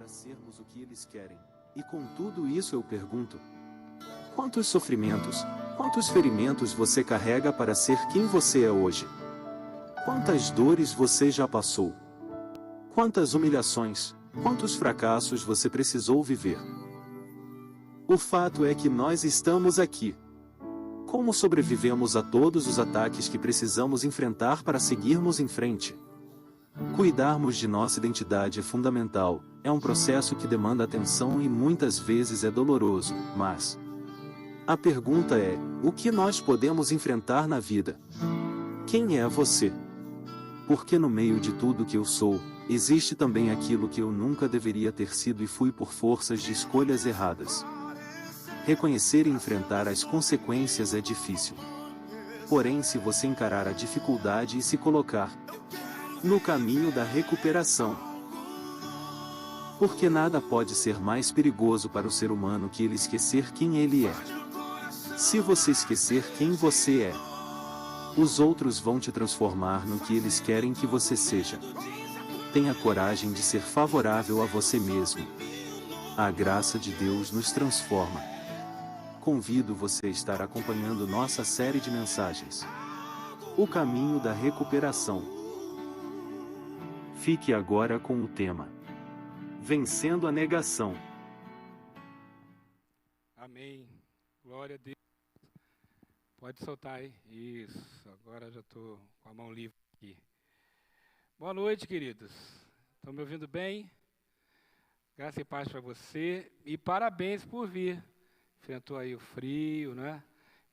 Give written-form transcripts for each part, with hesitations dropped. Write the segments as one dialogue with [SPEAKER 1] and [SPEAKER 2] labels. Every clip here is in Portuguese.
[SPEAKER 1] para sermos o que eles querem. E com tudo isso eu pergunto: quantos sofrimentos, quantos ferimentos você carrega para ser quem você é hoje? Quantas dores você já passou? Quantas humilhações, quantos fracassos você precisou viver? O fato é que nós estamos aqui. Como sobrevivemos a todos os ataques que precisamos enfrentar para seguirmos em frente? Cuidarmos de nossa identidade é fundamental, é um processo que demanda atenção e muitas vezes é doloroso, mas a pergunta é: o que nós podemos enfrentar na vida? Quem é você? Porque no meio de tudo que eu sou, existe também aquilo que eu nunca deveria ter sido e fui por forças de escolhas erradas. Reconhecer e enfrentar as consequências é difícil. Porém, se você encarar a dificuldade e se colocar no caminho da recuperação, porque nada pode ser mais perigoso para o ser humano que ele esquecer quem ele é. Se você esquecer quem você é, os outros vão te transformar no que eles querem que você seja. Tenha coragem de ser favorável a você mesmo. A graça de Deus nos transforma. Convido você a estar acompanhando nossa série de mensagens, O Caminho da Recuperação. Fique agora com o tema: Vencendo a Negação.
[SPEAKER 2] Amém. Glória a Deus. Pode soltar aí. Isso. Agora já estou com a mão livre aqui. Boa noite, queridos. Estão me ouvindo bem? Graça e paz para você. E parabéns por vir. Enfrentou aí o frio, né?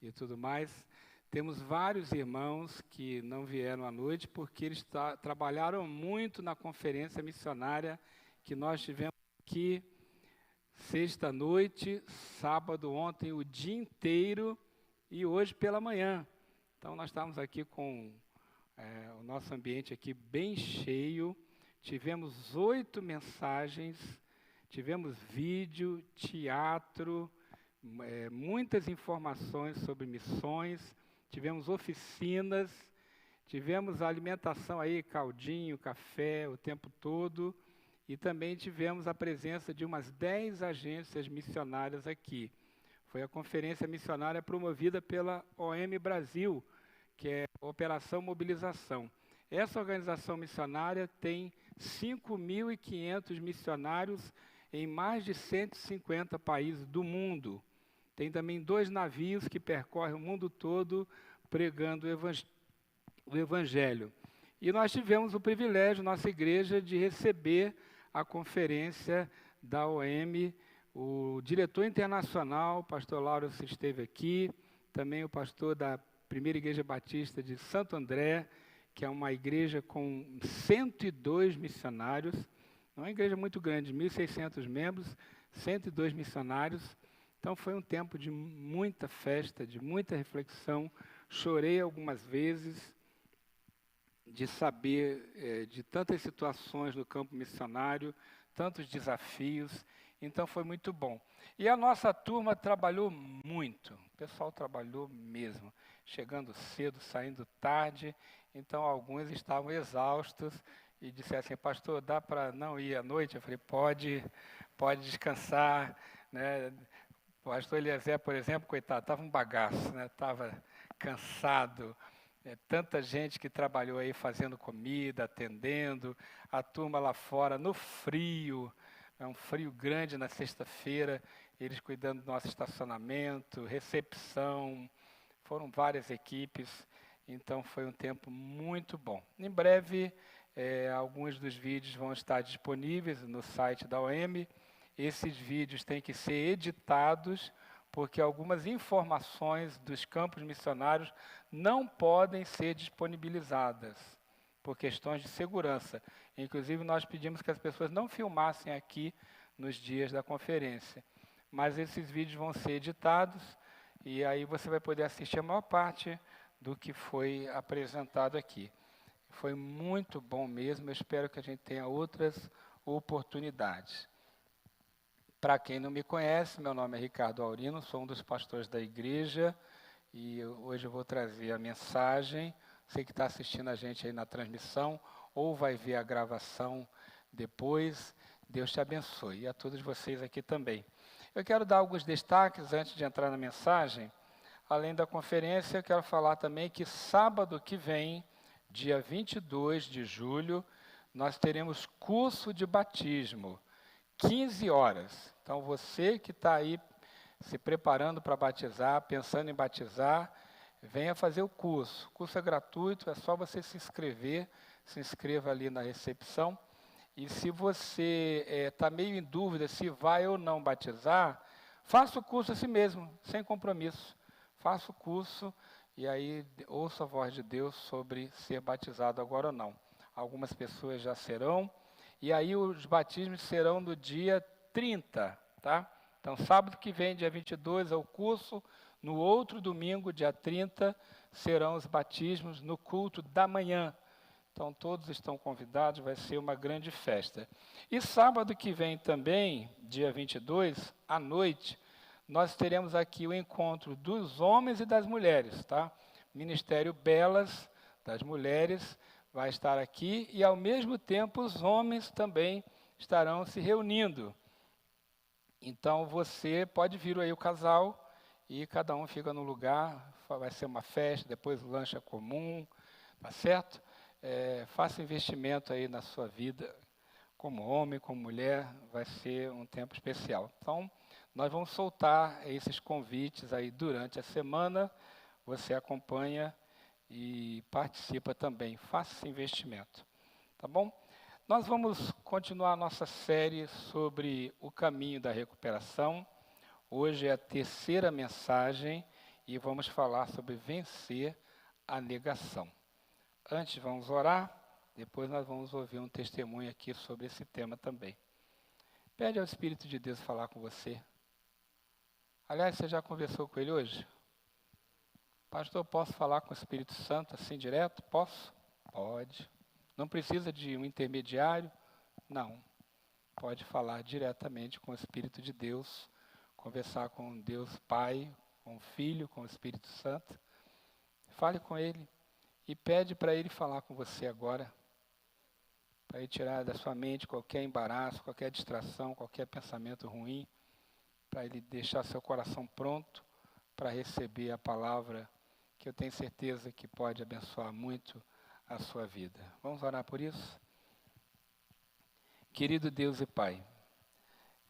[SPEAKER 2] E tudo mais. Temos vários irmãos que não vieram à noite porque eles trabalharam muito na conferência missionária que nós tivemos aqui sexta-noite, sábado, ontem, o dia inteiro e hoje pela manhã. Então, nós estamos aqui com o nosso ambiente aqui bem cheio. Tivemos 8 mensagens, tivemos vídeo, teatro, muitas informações sobre missões, tivemos oficinas, tivemos alimentação aí, caldinho, café, o tempo todo, e também tivemos a presença de umas 10 agências missionárias aqui. Foi a conferência missionária promovida pela OM Brasil, que é Operação Mobilização. Essa organização missionária tem 5.500 missionários em mais de 150 países do mundo. Tem também 2 navios que percorrem o mundo todo pregando o Evangelho. E nós tivemos o privilégio, nossa igreja, de receber a conferência da OM. O diretor internacional, o pastor Lauro, esteve aqui, também o pastor da Primeira Igreja Batista de Santo André, que é uma igreja com 102 missionários, não é uma igreja muito grande, 1.600 membros, 102 missionários. Então foi um tempo de muita festa, de muita reflexão. Chorei algumas vezes de saber de tantas situações no campo missionário, tantos desafios. Então foi muito bom. E a nossa turma trabalhou muito, o pessoal trabalhou mesmo, chegando cedo, saindo tarde. Então alguns estavam exaustos e disseram assim: pastor, dá para não ir à noite? Eu falei: pode descansar, né? O pastor Eliezer, por exemplo, coitado, estava um bagaço, né? Estava cansado. Tanta gente que trabalhou aí fazendo comida, atendendo, a turma lá fora no frio, um frio grande na sexta-feira, eles cuidando do nosso estacionamento, recepção, foram várias equipes, então foi um tempo muito bom. Em breve, alguns dos vídeos vão estar disponíveis no site da OM. Esses vídeos têm que ser editados, porque algumas informações dos campos missionários não podem ser disponibilizadas por questões de segurança. Inclusive, nós pedimos que as pessoas não filmassem aqui nos dias da conferência. Mas esses vídeos vão ser editados e aí você vai poder assistir a maior parte do que foi apresentado aqui. Foi muito bom mesmo, eu espero que a gente tenha outras oportunidades. Para quem não me conhece, meu nome é Ricardo Aurino, sou um dos pastores da igreja e hoje eu vou trazer a mensagem. Você que está assistindo a gente aí na transmissão ou vai ver a gravação depois, Deus te abençoe e a todos vocês aqui também. Eu quero dar alguns destaques antes de entrar na mensagem. Além da conferência, eu quero falar também que sábado que vem, dia 22 de julho, nós teremos curso de batismo, 15 horas. Então, você que está aí se preparando para batizar, pensando em batizar, venha fazer o curso. O curso é gratuito, é só você se inscrever, se inscreva ali na recepção. E se você está meio em dúvida se vai ou não batizar, faça o curso assim mesmo, sem compromisso. Faça o curso e aí ouça a voz de Deus sobre ser batizado agora ou não. Algumas pessoas já serão, e aí os batismos serão no dia 30, tá? Então, sábado que vem, dia 22, é o curso. No outro domingo, dia 30, serão os batismos no culto da manhã. Então, todos estão convidados, vai ser uma grande festa. E sábado que vem também, dia 22, à noite, nós teremos aqui o encontro dos homens e das mulheres, tá? Ministério Belas, das mulheres, vai estar aqui, e ao mesmo tempo os homens também estarão se reunindo. Então, você pode vir aí o casal, e cada um fica no lugar, vai ser uma festa, depois o lanche é comum, tá certo? Faça investimento aí na sua vida, como homem, como mulher, vai ser um tempo especial. Então, nós vamos soltar esses convites aí durante a semana, você acompanha e participa também, faça esse investimento, tá bom? Nós vamos continuar a nossa série sobre o caminho da recuperação. Hoje é a terceira mensagem e vamos falar sobre vencer a negação. Antes vamos orar, depois nós vamos ouvir um testemunho aqui sobre esse tema também. Pede ao Espírito de Deus falar com você. Aliás, você já conversou com ele hoje? Pastor, posso falar com o Espírito Santo assim direto? Posso? Pode. Não precisa de um intermediário? Não. Pode falar diretamente com o Espírito de Deus, conversar com Deus Pai, com o Filho, com o Espírito Santo. Fale com ele e pede para ele falar com você agora, para ele tirar da sua mente qualquer embaraço, qualquer distração, qualquer pensamento ruim, para ele deixar seu coração pronto para receber a palavra que eu tenho certeza que pode abençoar muito a sua vida. Vamos orar por isso? Querido Deus e Pai,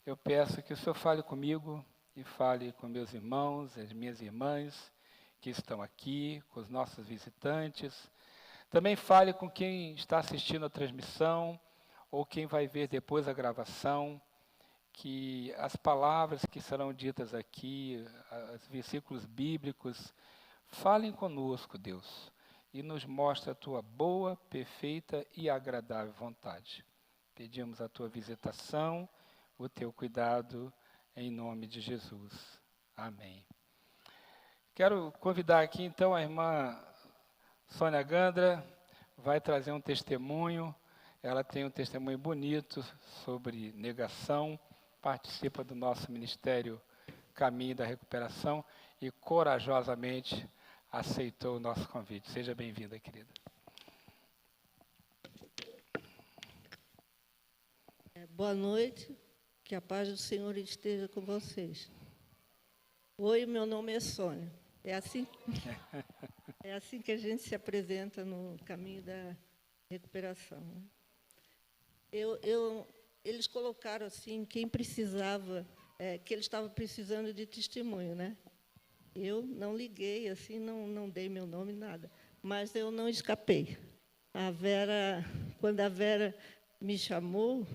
[SPEAKER 2] eu peço que o Senhor fale comigo e fale com meus irmãos, as minhas irmãs que estão aqui, com os nossos visitantes. Também fale com quem está assistindo a transmissão ou quem vai ver depois a gravação, que as palavras que serão ditas aqui, os versículos bíblicos, falem conosco, Deus, e nos mostre a Tua boa, perfeita e agradável vontade. Pedimos a Tua visitação, o Teu cuidado, em nome de Jesus. Amém. Quero convidar aqui, então, a irmã Sônia Gandra, vai trazer um testemunho. Ela tem um testemunho bonito sobre negação, participa do nosso ministério Caminho da Recuperação e corajosamente aceitou o nosso convite. Seja bem-vinda, querida.
[SPEAKER 3] Boa noite, que a paz do Senhor esteja com vocês. Oi, meu nome é Sônia. É assim que a gente se apresenta no caminho da recuperação. Eles colocaram assim, quem precisava, que ele estava precisando de testemunho, né? Eu não liguei, assim, não dei meu nome, nada. Mas eu não escapei. Quando a Vera me chamou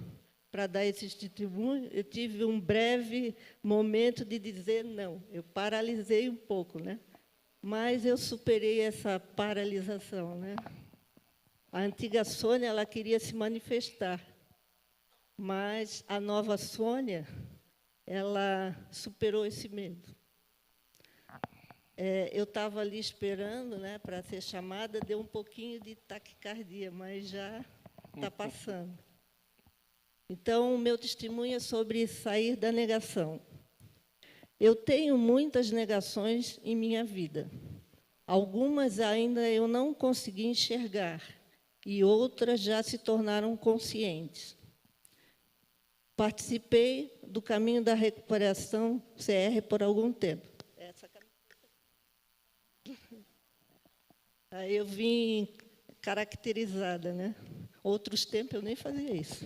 [SPEAKER 3] para dar esse testemunho, eu tive um breve momento de dizer não. Eu paralisei um pouco, né? Mas eu superei essa paralisação, né? A antiga Sônia, ela queria se manifestar, mas a nova Sônia, ela superou esse medo. Eu estava ali esperando, né, para ser chamada, deu um pouquinho de taquicardia, mas já está passando. Então, o meu testemunho é sobre sair da negação. Eu tenho muitas negações em minha vida. Algumas ainda eu não consegui enxergar, e outras já se tornaram conscientes. Participei do caminho da recuperação CR por algum tempo. Aí eu vim caracterizada, né? Outros tempos eu nem fazia isso.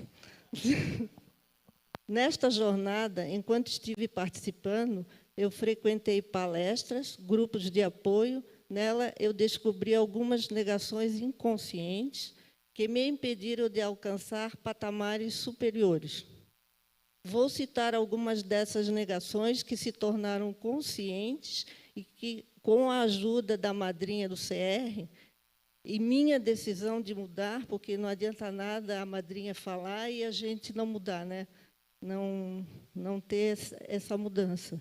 [SPEAKER 3] Nesta jornada, enquanto estive participando, eu frequentei palestras, grupos de apoio. Nela, eu descobri algumas negações inconscientes que me impediram de alcançar patamares superiores. Vou citar algumas dessas negações que se tornaram conscientes e que, com a ajuda da madrinha do CR, e minha decisão de mudar, porque não adianta nada a madrinha falar e a gente não mudar, né? Não ter essa mudança.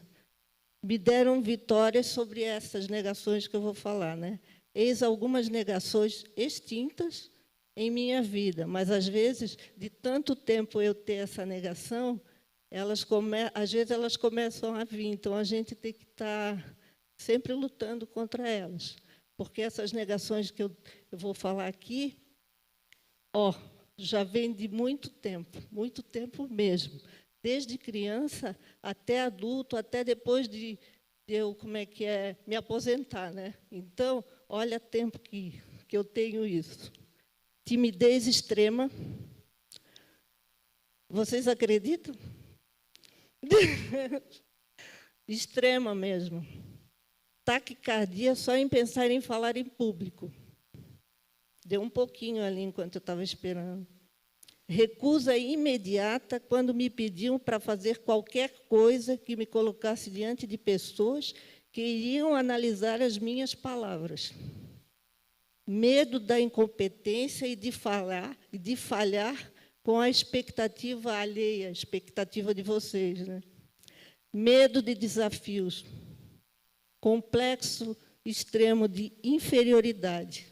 [SPEAKER 3] Me deram vitórias sobre essas negações que eu vou falar, né? Eis algumas negações extintas em minha vida, mas, às vezes, de tanto tempo eu ter essa negação, às vezes elas começam a vir, então a gente tem que estar sempre lutando contra elas, porque essas negações que eu vou falar aqui, já vem de muito tempo mesmo, desde criança até adulto, até depois de eu me aposentar, né? Então, olha o tempo que eu tenho isso. Timidez extrema. Vocês acreditam? Extrema mesmo. Taquicardia só em pensar em falar em público. Deu um pouquinho ali enquanto eu estava esperando. Recusa imediata quando me pediam para fazer qualquer coisa que me colocasse diante de pessoas que iriam analisar as minhas palavras. Medo da incompetência e de falhar com a expectativa alheia, a expectativa de vocês, né? Medo de desafios. Complexo extremo de inferioridade.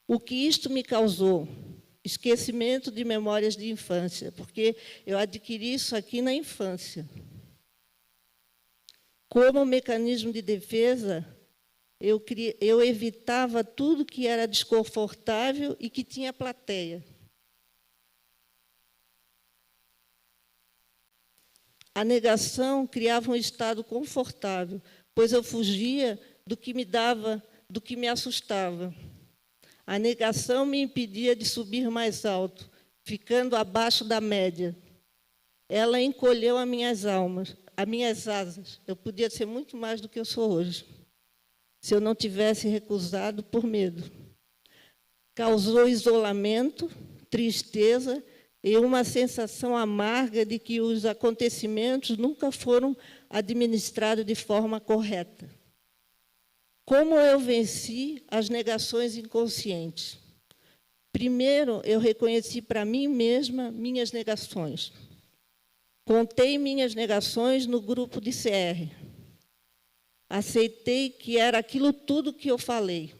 [SPEAKER 3] O que isto me causou? Esquecimento de memórias de infância, porque eu adquiri isso aqui na infância. Como mecanismo de defesa, eu evitava tudo que era desconfortável e que tinha plateia. A negação criava um estado confortável, pois eu fugia do que me assustava. A negação me impedia de subir mais alto, ficando abaixo da média. Ela encolheu as minhas asas. Eu podia ser muito mais do que eu sou hoje, se eu não tivesse recusado por medo. Causou isolamento, tristeza e uma sensação amarga de que os acontecimentos nunca foram administrados de forma correta. Como eu venci as negações inconscientes? Primeiro, eu reconheci para mim mesma minhas negações. Contei minhas negações no grupo de CR. Aceitei que era aquilo tudo que eu falei.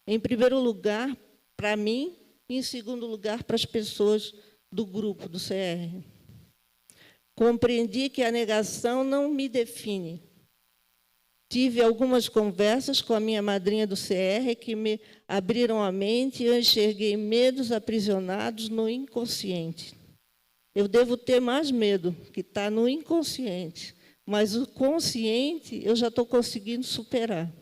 [SPEAKER 3] Em primeiro lugar, para mim, e em segundo lugar, para as pessoas do grupo do CR. Compreendi que a negação não me define. Tive algumas conversas com a minha madrinha do CR que me abriram a mente e eu enxerguei medos aprisionados no inconsciente. Eu devo ter mais medo, que está no inconsciente, mas o consciente eu já estou conseguindo superar.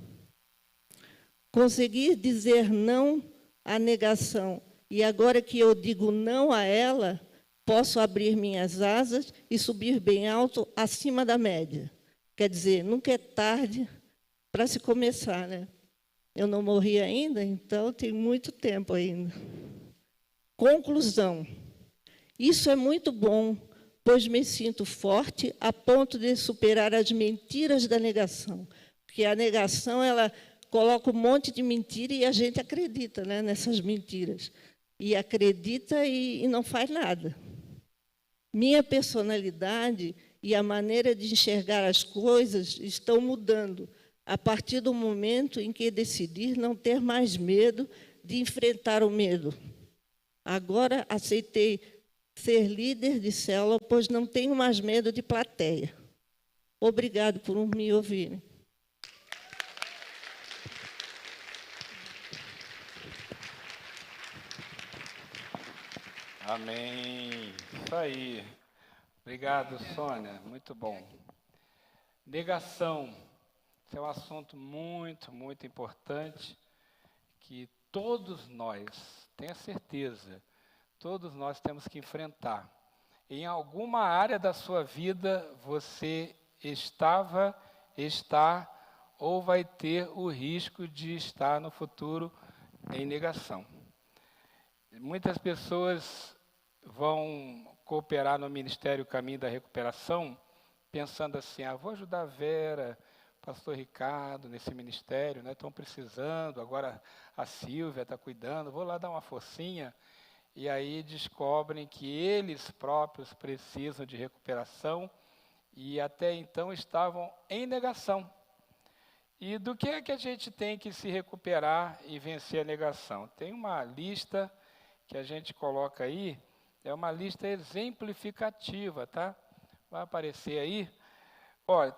[SPEAKER 3] Consegui dizer não à negação, e agora que eu digo não a ela, posso abrir minhas asas e subir bem alto acima da média. Quer dizer, nunca é tarde para se começar, né? Eu não morri ainda, então tem muito tempo ainda. Conclusão. Isso é muito bom, pois me sinto forte a ponto de superar as mentiras da negação. Porque a negação, ela coloca um monte de mentira e a gente acredita, né, nessas mentiras. E acredita e não faz nada. Minha personalidade e a maneira de enxergar as coisas estão mudando a partir do momento em que decidi não ter mais medo de enfrentar o medo. Agora aceitei ser líder de célula, pois não tenho mais medo de plateia. Obrigado por me ouvirem.
[SPEAKER 2] Amém. Isso aí. Obrigado, Sônia. Muito bom. Negação. Esse é um assunto muito, muito importante que todos nós, tenha certeza, todos nós temos que enfrentar. Em alguma área da sua vida você estava, está ou vai ter o risco de estar no futuro em negação. Muitas pessoas vão cooperar no Ministério Caminho da Recuperação pensando assim, vou ajudar a Vera, pastor Ricardo, nesse ministério, né? Estão precisando, agora a Silvia está cuidando, vou lá dar uma forcinha. E aí descobrem que eles próprios precisam de recuperação e até então estavam em negação. E do que é que a gente tem que se recuperar e vencer a negação? Tem uma lista que a gente coloca aí, é uma lista exemplificativa, tá? Vai aparecer aí. Olha,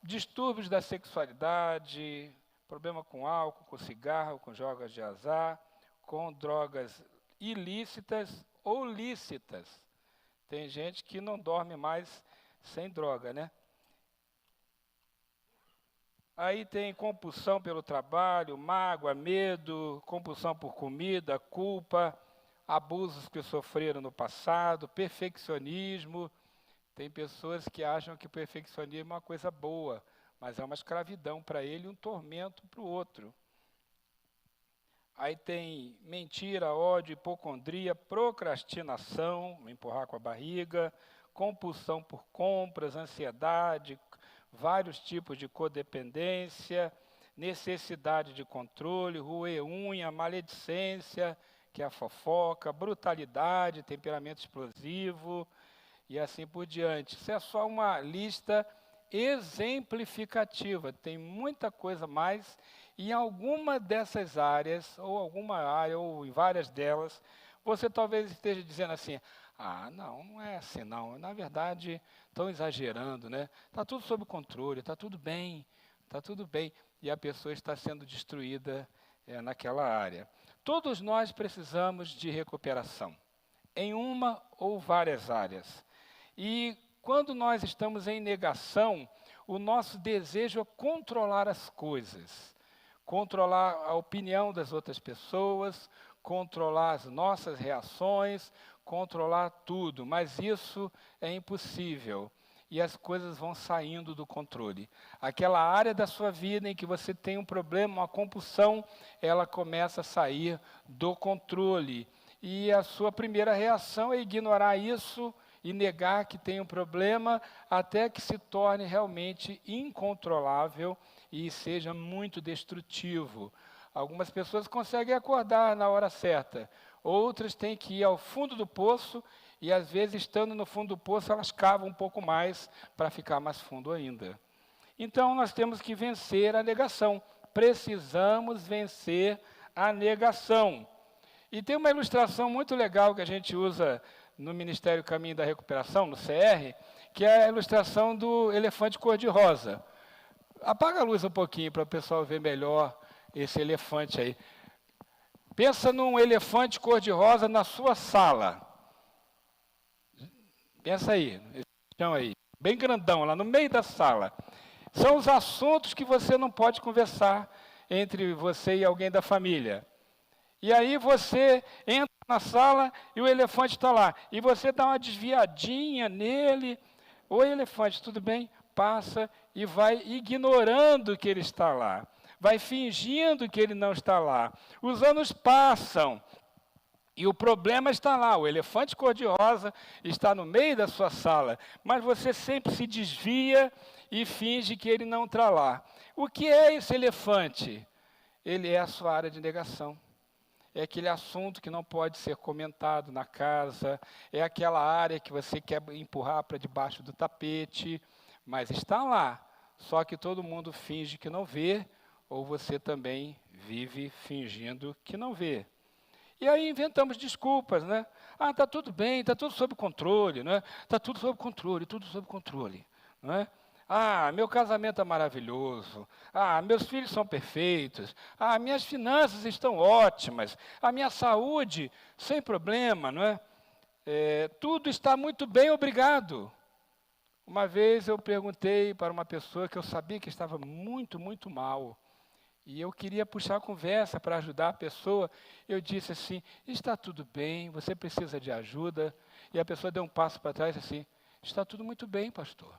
[SPEAKER 2] distúrbios da sexualidade, problema com álcool, com cigarro, com jogos de azar, com drogas ilícitas ou lícitas. Tem gente que não dorme mais sem droga, né? Aí tem compulsão pelo trabalho, mágoa, medo, compulsão por comida, culpa, abusos que sofreram no passado, perfeccionismo. Tem pessoas que acham que o perfeccionismo é uma coisa boa, mas é uma escravidão para ele e um tormento para o outro. Aí tem mentira, ódio, hipocondria, procrastinação, empurrar com a barriga, compulsão por compras, ansiedade, vários tipos de codependência, necessidade de controle, roer unha, maledicência, que é a fofoca, brutalidade, temperamento explosivo e assim por diante. Isso é só uma lista exemplificativa, tem muita coisa mais. E em alguma dessas áreas, ou alguma área, ou em várias delas, você talvez esteja dizendo assim, não é assim não, na verdade estão exagerando, né? Está tudo sob controle, está tudo bem, e a pessoa está sendo destruída naquela área. Todos nós precisamos de recuperação, em uma ou várias áreas. E quando nós estamos em negação, o nosso desejo é controlar as coisas, controlar a opinião das outras pessoas, controlar as nossas reações, controlar tudo, mas isso é impossível e as coisas vão saindo do controle. Aquela área da sua vida em que você tem um problema, uma compulsão, ela começa a sair do controle. E a sua primeira reação é ignorar isso e negar que tem um problema até que se torne realmente incontrolável e seja muito destrutivo. Algumas pessoas conseguem acordar na hora certa, outras têm que ir ao fundo do poço e, às vezes, estando no fundo do poço, elas cavam um pouco mais para ficar mais fundo ainda. Então, nós temos que vencer a negação. Precisamos vencer a negação. E tem uma ilustração muito legal que a gente usa no Ministério Caminho da Recuperação, no CR, que é a ilustração do elefante cor-de-rosa. Apaga a luz um pouquinho para o pessoal ver melhor esse elefante aí. Pensa num elefante cor-de-rosa na sua sala. Pensa aí, esse chão aí, bem grandão, lá no meio da sala. São os assuntos que você não pode conversar entre você e alguém da família. E aí você entra na sala e o elefante está lá. E você dá uma desviadinha nele. Oi, elefante, tudo bem? Passa e vai ignorando que ele está lá. Vai fingindo que ele não está lá. Os anos passam e o problema está lá. O elefante cor-de-rosa está no meio da sua sala, mas você sempre se desvia e finge que ele não está lá. O que é esse elefante? Ele é a sua área de negação. É aquele assunto que não pode ser comentado na casa, é aquela área que você quer empurrar para debaixo do tapete, mas está lá, só que todo mundo finge que não vê, ou você também vive fingindo que não vê. E aí inventamos desculpas, né? Está tudo bem, está tudo sob controle, né? Está tudo sob controle, não é? Meu casamento é maravilhoso. Meus filhos são perfeitos. Minhas finanças estão ótimas. A minha saúde, sem problema, não é? tudo está muito bem, obrigado. Uma vez eu perguntei para uma pessoa que eu sabia que estava muito, muito mal, e eu queria puxar a conversa para ajudar a pessoa. Eu disse assim, está tudo bem, você precisa de ajuda? E a pessoa deu um passo para trás assim, está tudo muito bem, pastor.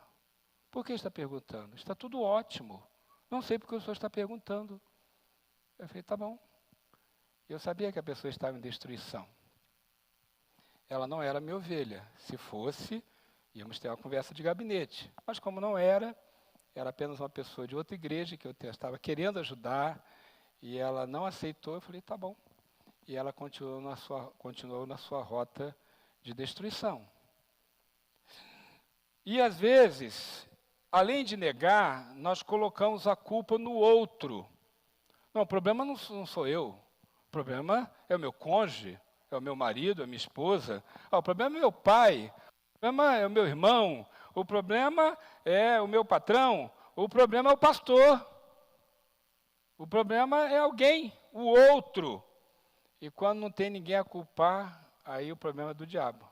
[SPEAKER 2] Por que está perguntando? Está tudo ótimo. Não sei porque o senhor está perguntando. Eu falei, tá bom. Eu sabia que a pessoa estava em destruição. Ela não era minha ovelha. Se fosse, íamos ter uma conversa de gabinete. Mas como não era apenas uma pessoa de outra igreja que eu estava querendo ajudar, e ela não aceitou, eu falei, tá bom. E ela continuou na sua rota de destruição. E às vezes, além de negar, nós colocamos a culpa no outro. Não, o problema não sou eu. O problema é o meu cônjuge, é o meu marido, é a minha esposa. O problema é meu pai, o problema é o meu irmão, o problema é o meu patrão, o problema é o pastor. O problema é alguém, o outro. E quando não tem ninguém a culpar, aí o problema é do diabo.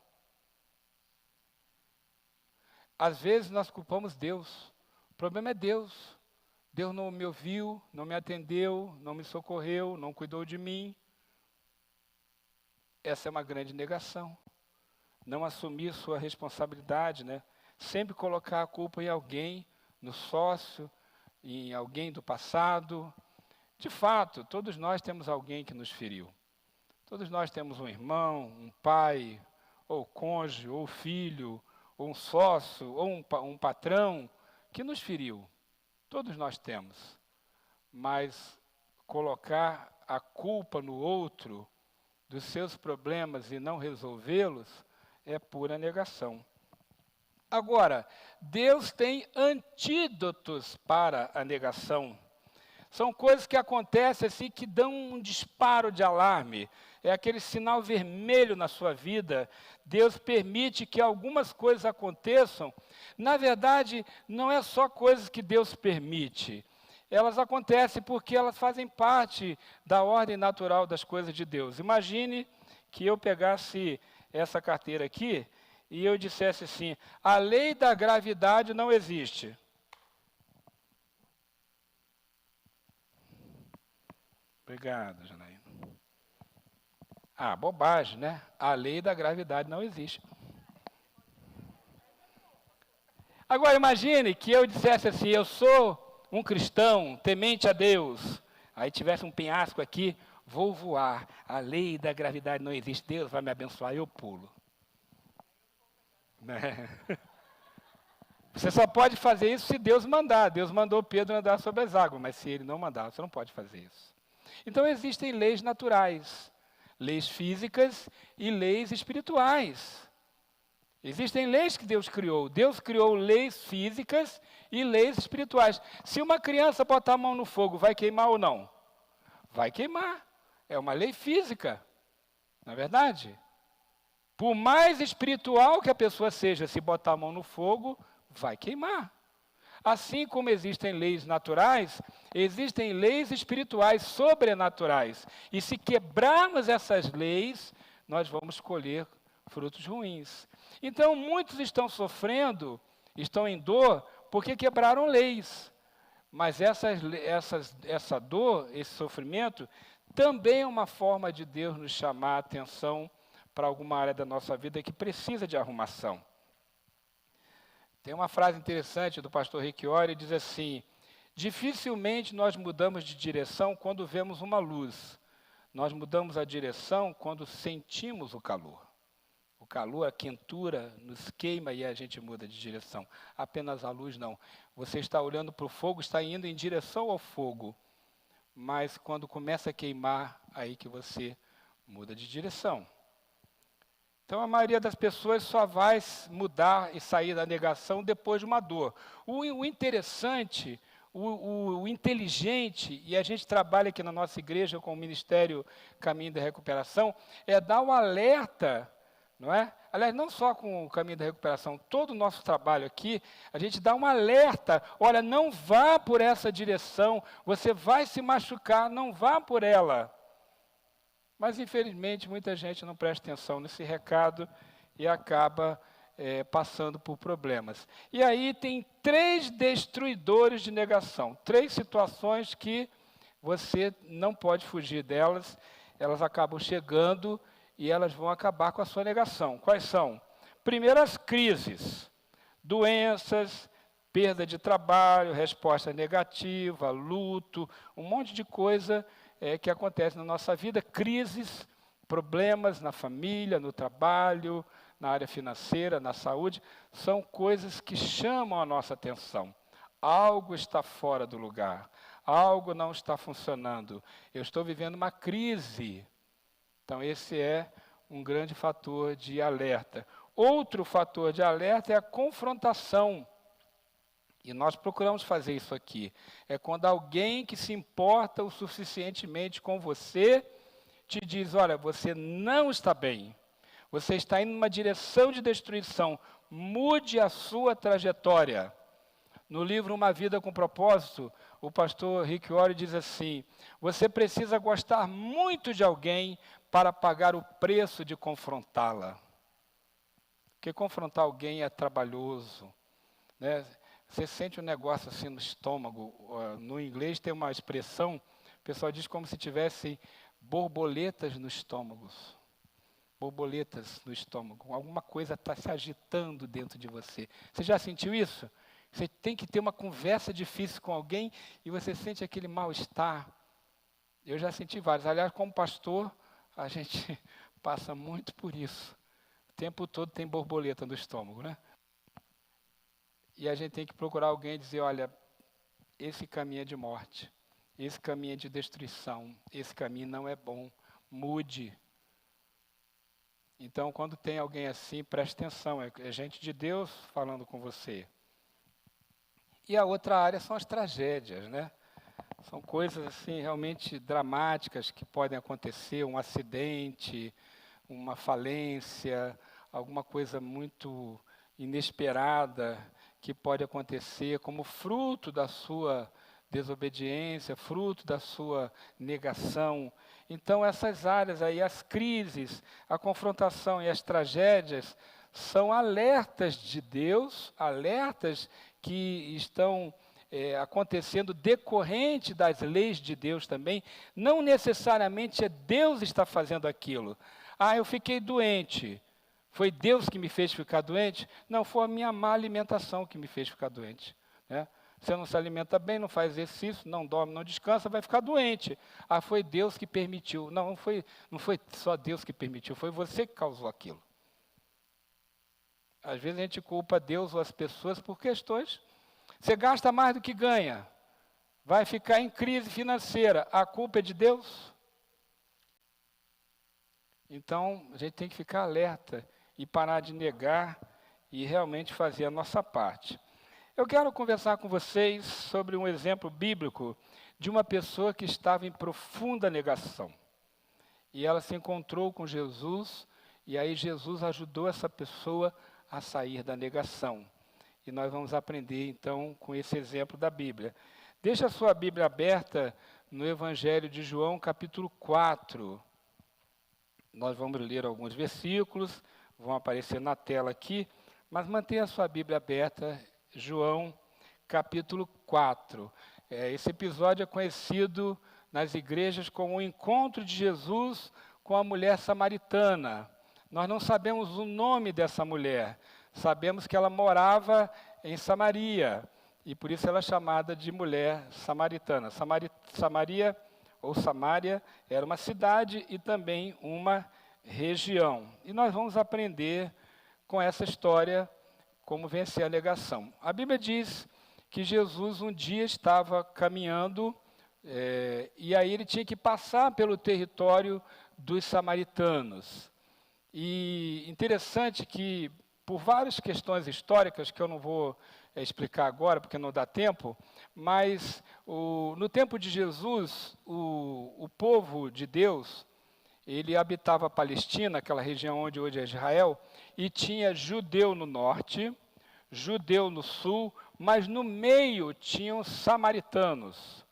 [SPEAKER 2] Às vezes nós culpamos Deus. O problema é Deus. Deus não me ouviu, não me atendeu, não me socorreu, não cuidou de mim. Essa é uma grande negação. Não assumir sua responsabilidade, né? Sempre colocar a culpa em alguém, no sócio, em alguém do passado. De fato, todos nós temos alguém que nos feriu. Todos nós temos um irmão, um pai, ou cônjuge, ou filho, ou um sócio, ou um patrão que nos feriu. Todos nós temos. Mas colocar a culpa no outro dos seus problemas e não resolvê-los é pura negação. Agora, Deus tem antídotos para a negação. São coisas que acontecem assim que dão um disparo de alarme. É aquele sinal vermelho na sua vida. Deus permite que algumas coisas aconteçam. Na verdade, não é só coisas que Deus permite. Elas acontecem porque elas fazem parte da ordem natural das coisas de Deus. Imagine que eu pegasse essa carteira aqui e eu dissesse assim, a lei da gravidade não existe. Obrigado, Janaína. Bobagem, né? A lei da gravidade não existe. Agora imagine que eu dissesse assim, eu sou um cristão, temente a Deus. Aí tivesse um penhasco aqui, vou voar. A lei da gravidade não existe, Deus vai me abençoar, eu pulo. Né? Você só pode fazer isso se Deus mandar. Deus mandou Pedro andar sobre as águas, mas se ele não mandar, você não pode fazer isso. Então existem leis naturais, leis físicas e leis espirituais. Existem leis que Deus criou. Deus criou leis físicas e leis espirituais. Se uma criança botar a mão no fogo, vai queimar ou não? Vai queimar. É uma lei física, não é verdade? Por mais espiritual que a pessoa seja, se botar a mão no fogo, vai queimar. Assim como existem leis naturais, existem leis espirituais sobrenaturais. E se quebrarmos essas leis, nós vamos colher frutos ruins. Então, muitos estão sofrendo, estão em dor, porque quebraram leis. Mas essa dor, esse sofrimento, também é uma forma de Deus nos chamar a atenção para alguma área da nossa vida que precisa de arrumação. Tem uma frase interessante do pastor Rick Warren, diz assim, dificilmente nós mudamos de direção quando vemos uma luz. Nós mudamos a direção quando sentimos o calor. O calor, a quentura, nos queima e a gente muda de direção. Apenas a luz não. Você está olhando para o fogo, está indo em direção ao fogo. Mas quando começa a queimar, aí que você muda de direção. Então, a maioria das pessoas só vai mudar e sair da negação depois de uma dor. O interessante, o inteligente, e a gente trabalha aqui na nossa igreja com o Ministério Caminho da Recuperação, é dar um alerta, não é? Aliás, não só com o Caminho da Recuperação, todo o nosso trabalho aqui, a gente dá um alerta, olha, não vá por essa direção, você vai se machucar, não vá por ela. Mas, infelizmente, muita gente não presta atenção nesse recado e acaba passando por problemas. E aí tem 3 destruidores de negação, 3 situações que você não pode fugir delas, elas acabam chegando e elas vão acabar com a sua negação. Quais são? Primeiro, as crises, doenças, perda de trabalho, resposta negativa, luto, um monte de coisa que acontece na nossa vida, crises, problemas na família, no trabalho, na área financeira, na saúde, são coisas que chamam a nossa atenção. Algo está fora do lugar, algo não está funcionando, eu estou vivendo uma crise. Então, esse é um grande fator de alerta. Outro fator de alerta é a confrontação. E nós procuramos fazer isso aqui. É quando alguém que se importa o suficientemente com você te diz, olha, você não está bem. Você está indo numa direção de destruição. Mude a sua trajetória. No livro Uma Vida com Propósito, o pastor Rick Warren diz assim, você precisa gostar muito de alguém para pagar o preço de confrontá-la. Porque confrontar alguém é trabalhoso, né? Você sente um negócio assim no estômago. No inglês tem uma expressão, o pessoal diz como se tivesse borboletas no estômago. Borboletas no estômago. Alguma coisa está se agitando dentro de você. Você já sentiu isso? Você tem que ter uma conversa difícil com alguém e você sente aquele mal-estar. Eu já senti vários. Aliás, como pastor, a gente passa muito por isso. O tempo todo tem borboleta no estômago, né? E a gente tem que procurar alguém e dizer, olha, esse caminho é de morte, esse caminho é de destruição, esse caminho não é bom, mude. Então, quando tem alguém assim, preste atenção, é gente de Deus falando com você. E a outra área são as tragédias, né? São coisas assim realmente dramáticas que podem acontecer, um acidente, uma falência, alguma coisa muito inesperada que pode acontecer como fruto da sua desobediência, fruto da sua negação. Então, essas áreas aí, as crises, a confrontação e as tragédias, são alertas de Deus, alertas que estão acontecendo decorrente das leis de Deus também. Não necessariamente é Deus que está fazendo aquilo. Ah, eu fiquei doente. Foi Deus que me fez ficar doente? Não, foi a minha má alimentação que me fez ficar doente. Né? Você não se alimenta bem, não faz exercício, não dorme, não descansa, vai ficar doente. Ah, foi Deus que permitiu. Não foi só Deus que permitiu, foi você que causou aquilo. Às vezes a gente culpa Deus ou as pessoas por questões. Você gasta mais do que ganha, vai ficar em crise financeira, a culpa é de Deus? Então, a gente tem que ficar alerta e parar de negar e realmente fazer a nossa parte. Eu quero conversar com vocês sobre um exemplo bíblico de uma pessoa que estava em profunda negação. E ela se encontrou com Jesus, e aí Jesus ajudou essa pessoa a sair da negação. E nós vamos aprender, então, com esse exemplo da Bíblia. Deixa a sua Bíblia aberta no Evangelho de João, capítulo 4. Nós vamos ler alguns versículos, vão aparecer na tela aqui, mas mantenha a sua Bíblia aberta, João, capítulo 4. Esse episódio é conhecido nas igrejas como o encontro de Jesus com a mulher samaritana. Nós não sabemos o nome dessa mulher, sabemos que ela morava em Samaria, e por isso ela é chamada de mulher samaritana. Samaria ou Samaria era uma cidade e também uma região. E nós vamos aprender com essa história como vencer a negação. A Bíblia diz que Jesus um dia estava caminhando e aí ele tinha que passar pelo território dos samaritanos. E interessante que, por várias questões históricas, que eu não vou explicar agora, porque não dá tempo, mas no tempo de Jesus, o povo de Deus, ele habitava a Palestina, aquela região onde hoje é Israel, e tinha judeu no norte, judeu no sul, mas no meio tinham samaritanos.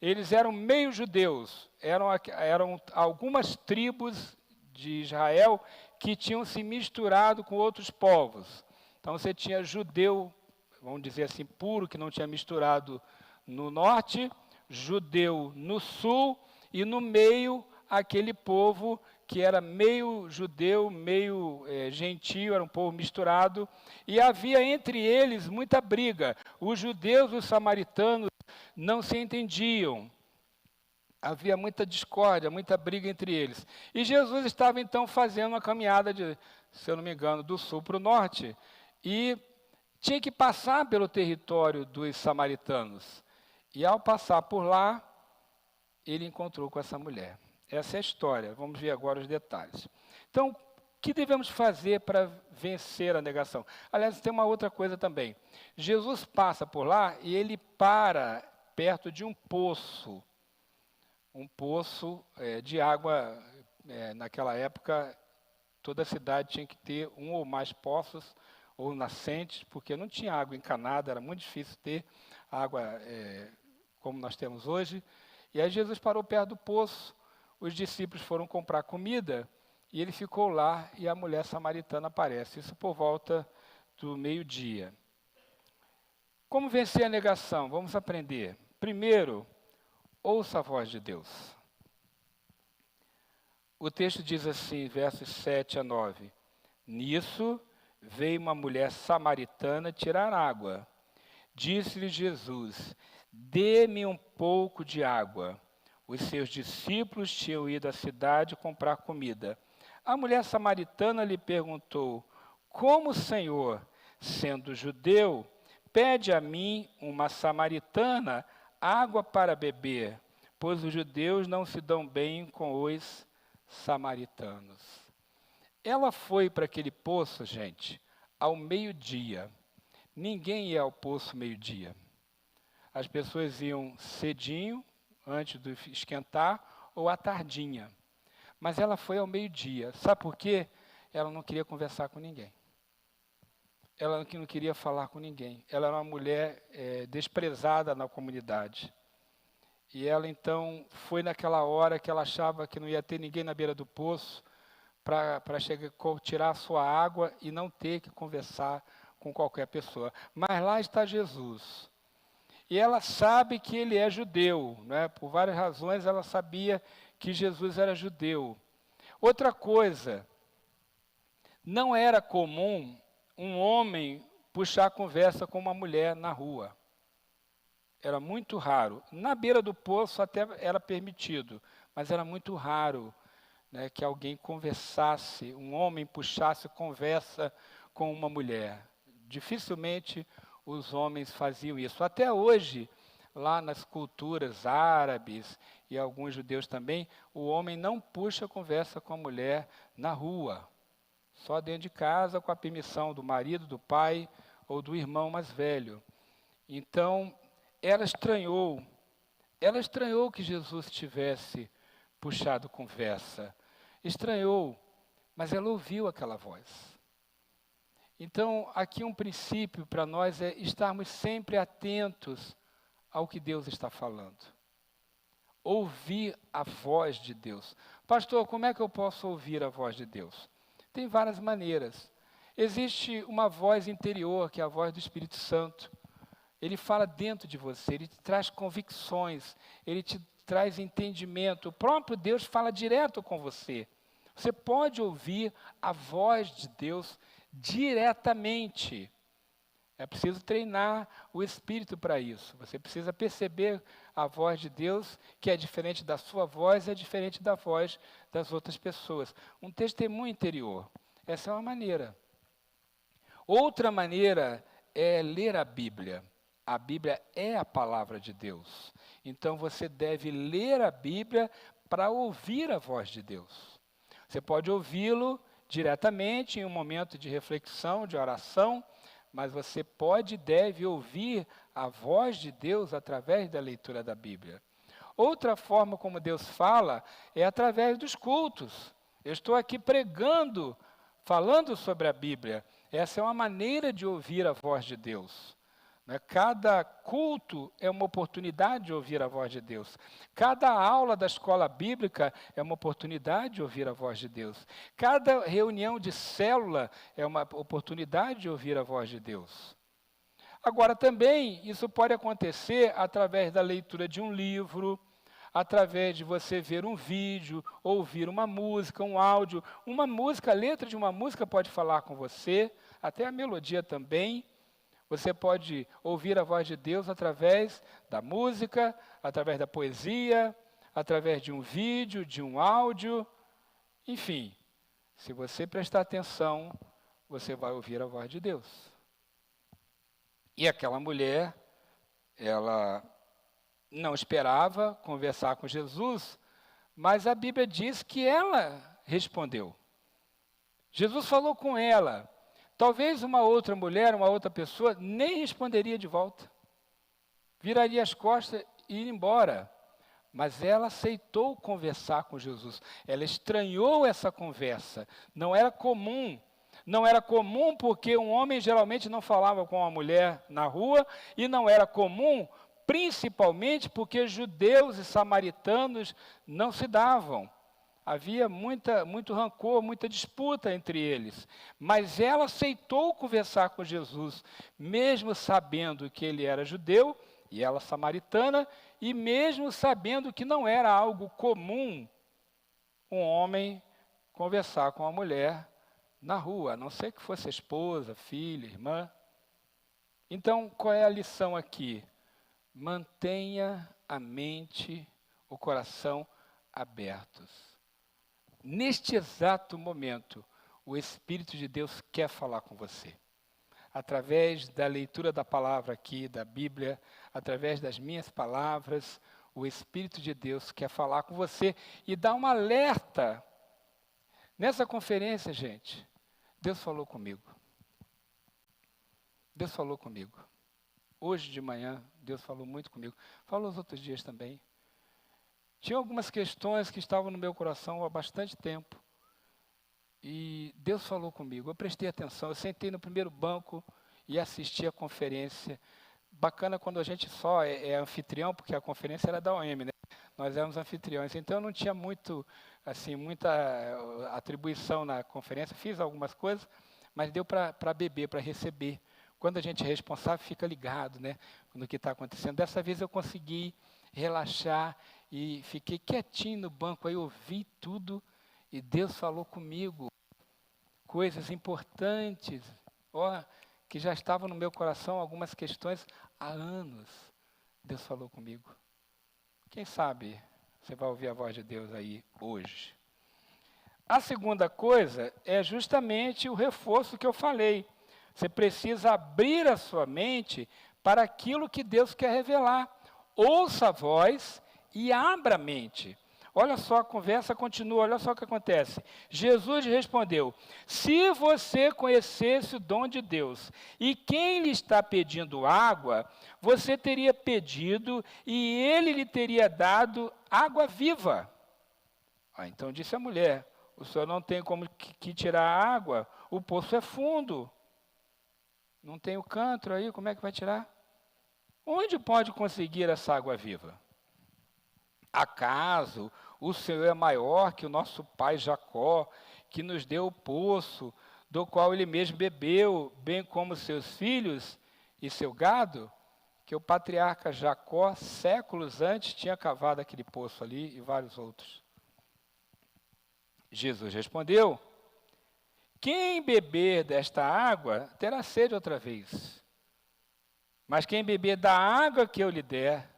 [SPEAKER 2] Eles eram meio judeus, eram algumas tribos de Israel que tinham se misturado com outros povos. Então você tinha judeu, vamos dizer assim, puro, que não tinha misturado no norte, judeu no sul, e no meio aquele povo que era meio judeu, meio gentio, era um povo misturado, e havia entre eles muita briga. Os judeus e os samaritanos não se entendiam. Havia muita discórdia, muita briga entre eles. E Jesus estava então fazendo uma caminhada, se eu não me engano, do sul para o norte, e tinha que passar pelo território dos samaritanos. E ao passar por lá, ele encontrou com essa mulher. Essa é a história, vamos ver agora os detalhes. Então, o que devemos fazer para vencer a negação? Aliás, tem uma outra coisa também. Jesus passa por lá e ele para perto de um poço de água. Naquela época, toda a cidade tinha que ter um ou mais poços ou nascentes, porque não tinha água encanada, era muito difícil ter água como nós temos hoje. E aí Jesus parou perto do poço, os discípulos foram comprar comida, e ele ficou lá, e a mulher samaritana aparece. Isso por volta do meio-dia. Como vencer a negação? Vamos aprender. Primeiro, ouça a voz de Deus. O texto diz assim, versos 7 a 9. Nisso veio uma mulher samaritana tirar água. Disse-lhe Jesus: dê-me um pouco de água. Os seus discípulos tinham ido à cidade comprar comida. A mulher samaritana lhe perguntou: como o Senhor, sendo judeu, pede a mim, uma samaritana, água para beber? Pois os judeus não se dão bem com os samaritanos. Ela foi para aquele poço, gente, ao meio-dia. Ninguém ia ao poço meio-dia. As pessoas iam cedinho, antes de esquentar, ou à tardinha. Mas ela foi ao meio-dia. Sabe por quê? Ela não queria conversar com ninguém. Ela não queria falar com ninguém. Ela era uma mulher desprezada na comunidade. E ela, então, foi naquela hora que ela achava que não ia ter ninguém na beira do poço para tirar a sua água e não ter que conversar com qualquer pessoa. Mas lá está Jesus. E ela sabe que ele é judeu, né? Por várias razões ela sabia que Jesus era judeu. Outra coisa, não era comum um homem puxar conversa com uma mulher na rua. Era muito raro. Na beira do poço até era permitido, mas era muito raro, né, que alguém conversasse, um homem puxasse conversa com uma mulher. Dificilmente os homens faziam isso. Até hoje, lá nas culturas árabes e alguns judeus também, o homem não puxa conversa com a mulher na rua. Só dentro de casa, com a permissão do marido, do pai ou do irmão mais velho. Então, ela estranhou que Jesus tivesse puxado conversa. Estranhou, mas ela ouviu aquela voz. Então, aqui um princípio para nós é estarmos sempre atentos ao que Deus está falando. Ouvir a voz de Deus. Pastor, como é que eu posso ouvir a voz de Deus? Tem várias maneiras. Existe uma voz interior, que é a voz do Espírito Santo. Ele fala dentro de você, ele te traz convicções, ele te traz entendimento. O próprio Deus fala direto com você. Você pode ouvir a voz de Deus diretamente. É preciso treinar o espírito para isso. Você precisa perceber a voz de Deus, que é diferente da sua voz, é diferente da voz das outras pessoas. Um testemunho interior. Essa é uma maneira. Outra maneira é ler a Bíblia. A Bíblia é a palavra de Deus. Então você deve ler a Bíblia para ouvir a voz de Deus. Você pode ouvi-lo diretamente em um momento de reflexão, de oração, mas você pode e deve ouvir a voz de Deus através da leitura da Bíblia. Outra forma como Deus fala é através dos cultos. Eu estou aqui pregando, falando sobre a Bíblia. Essa é uma maneira de ouvir a voz de Deus. né? Cada culto é uma oportunidade de ouvir a voz de Deus. Cada aula da escola bíblica é uma oportunidade de ouvir a voz de Deus. Cada reunião de célula é uma oportunidade de ouvir a voz de Deus. Agora, também, isso pode acontecer através da leitura de um livro, através de você ver um vídeo, ouvir uma música, um áudio. Uma música, a letra de uma música pode falar com você, até a melodia também. Você pode ouvir a voz de Deus através da música, através da poesia, através de um vídeo, de um áudio. Enfim, se você prestar atenção, você vai ouvir a voz de Deus. E aquela mulher, ela não esperava conversar com Jesus, mas a Bíblia diz que ela respondeu. Jesus falou com ela. Talvez uma outra mulher, uma outra pessoa, nem responderia de volta. Viraria as costas e ir embora. Mas ela aceitou conversar com Jesus. Ela estranhou essa conversa. Não era comum. Não era comum porque um homem geralmente não falava com uma mulher na rua, e não era comum principalmente porque judeus e samaritanos não se davam. Havia muito rancor, muita disputa entre eles. Mas ela aceitou conversar com Jesus, mesmo sabendo que ele era judeu e ela samaritana, e mesmo sabendo que não era algo comum um homem conversar com uma mulher na rua, a não ser que fosse esposa, filha, irmã. Então, qual é a lição aqui? Mantenha a mente, o coração abertos. Neste exato momento, o Espírito de Deus quer falar com você. Através da leitura da palavra aqui, da Bíblia, através das minhas palavras, o Espírito de Deus quer falar com você e dar um alerta. Nessa conferência, gente, Deus falou comigo. Deus falou comigo. Hoje de manhã, Deus falou muito comigo. Falou os outros dias também. Tinha algumas questões que estavam no meu coração há bastante tempo. E Deus falou comigo. Eu prestei atenção. Eu sentei no primeiro banco e assisti a conferência. Bacana quando a gente só é anfitrião, porque a conferência era da OM, né? Nós éramos anfitriões. Então eu não tinha muita atribuição na conferência. Fiz algumas coisas, mas deu para beber, para receber. Quando a gente é responsável, fica ligado, né, no que está acontecendo. Dessa vez eu consegui relaxar e fiquei quietinho no banco, aí ouvi tudo e Deus falou comigo. Coisas importantes, que já estavam no meu coração, algumas questões há anos. Deus falou comigo. Quem sabe você vai ouvir a voz de Deus aí hoje. A segunda coisa é justamente o reforço que eu falei. Você precisa abrir a sua mente para aquilo que Deus quer revelar. Ouça a voz e abra a mente. Olha só, a conversa continua, olha só o que acontece. Jesus respondeu: se você conhecesse o dom de Deus e quem lhe está pedindo água, você teria pedido e ele lhe teria dado água viva. Então disse a mulher: o senhor não tem como que tirar a água, o poço é fundo. Não tem o cântaro aí, como é que vai tirar? Onde pode conseguir essa água viva? Acaso o Senhor é maior que o nosso pai Jacó, que nos deu o poço, do qual ele mesmo bebeu, bem como seus filhos e seu gado? Que o patriarca Jacó, séculos antes, tinha cavado aquele poço ali e vários outros. Jesus respondeu: quem beber desta água terá sede outra vez. Mas quem beber da água que eu lhe der,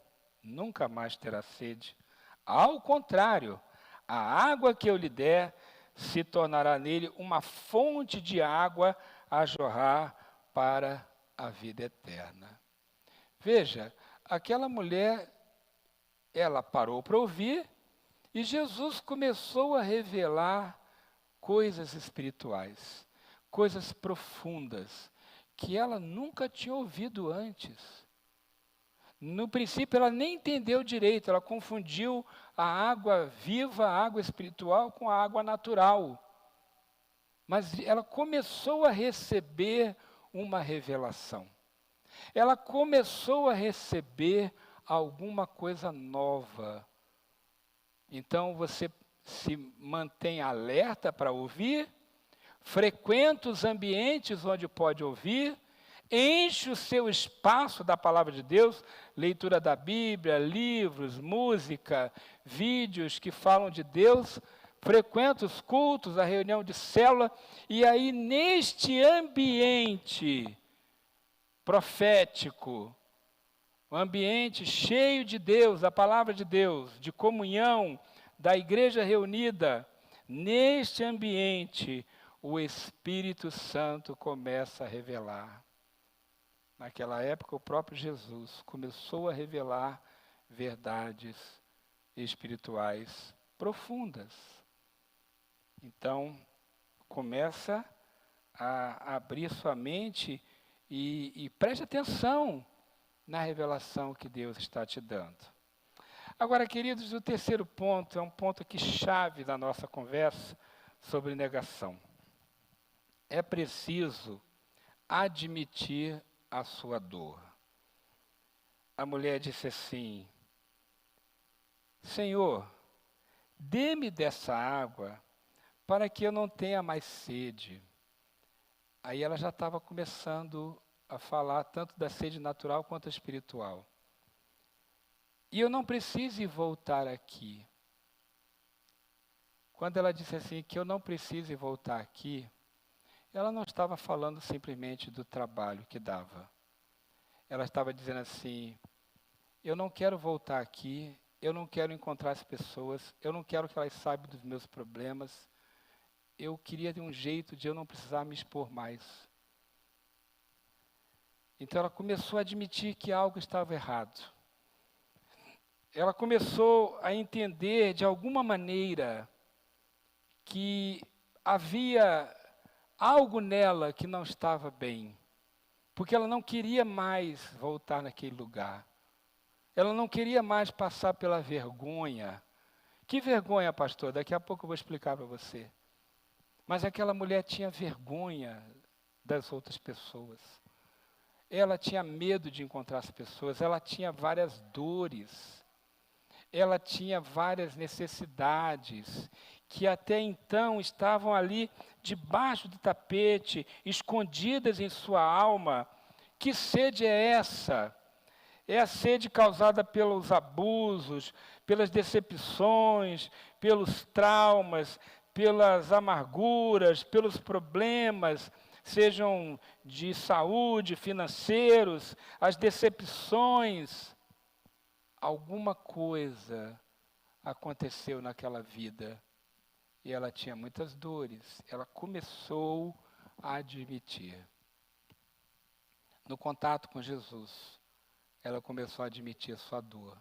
[SPEAKER 2] nunca mais terá sede. Ao contrário, a água que eu lhe der se tornará nele uma fonte de água a jorrar para a vida eterna. Veja, aquela mulher, ela parou para ouvir e Jesus começou a revelar coisas espirituais, coisas profundas, que ela nunca tinha ouvido antes. No princípio, ela nem entendeu direito, ela confundiu a água viva, a água espiritual, com a água natural. Mas ela começou a receber uma revelação. ela começou a receber alguma coisa nova. Então você se mantém alerta para ouvir, frequenta os ambientes onde pode ouvir, enche o seu espaço da palavra de Deus, leitura da Bíblia, livros, música, vídeos que falam de Deus, frequenta os cultos, a reunião de célula, e aí neste ambiente profético, um ambiente cheio de Deus, da palavra de Deus, de comunhão, da igreja reunida, neste ambiente, o Espírito Santo começa a revelar. Naquela época, o próprio Jesus começou a revelar verdades espirituais profundas. Então, começa a abrir sua mente e preste atenção na revelação que Deus está te dando. Agora, queridos, o terceiro ponto é um ponto aqui chave da nossa conversa sobre negação. É preciso admitir a sua dor. A mulher disse assim: Senhor, dê-me dessa água para que eu não tenha mais sede. Aí ela já estava começando a falar tanto da sede natural quanto espiritual. E eu não preciso voltar aqui. Quando ela disse assim, que eu não preciso voltar aqui, ela não estava falando simplesmente do trabalho que dava. Ela estava dizendo assim, eu não quero voltar aqui, eu não quero encontrar as pessoas, eu não quero que elas saibam dos meus problemas, eu queria ter um jeito de eu não precisar me expor mais. Então ela começou a admitir que algo estava errado. Ela começou a entender de alguma maneira que havia algo nela que não estava bem, porque ela não queria mais voltar naquele lugar. Ela não queria mais passar pela vergonha. Que vergonha, pastor? Daqui a pouco eu vou explicar para você. Mas aquela mulher tinha vergonha das outras pessoas. Ela tinha medo de encontrar as pessoas, ela tinha várias dores. Ela tinha várias necessidades que até então estavam ali debaixo do tapete, escondidas em sua alma. Que sede é essa? É a sede causada pelos abusos, pelas decepções, pelos traumas, pelas amarguras, pelos problemas, sejam de saúde, financeiros, as decepções. Alguma coisa aconteceu naquela vida e ela tinha muitas dores. Ela começou a admitir. No contato com Jesus, ela começou a admitir a sua dor.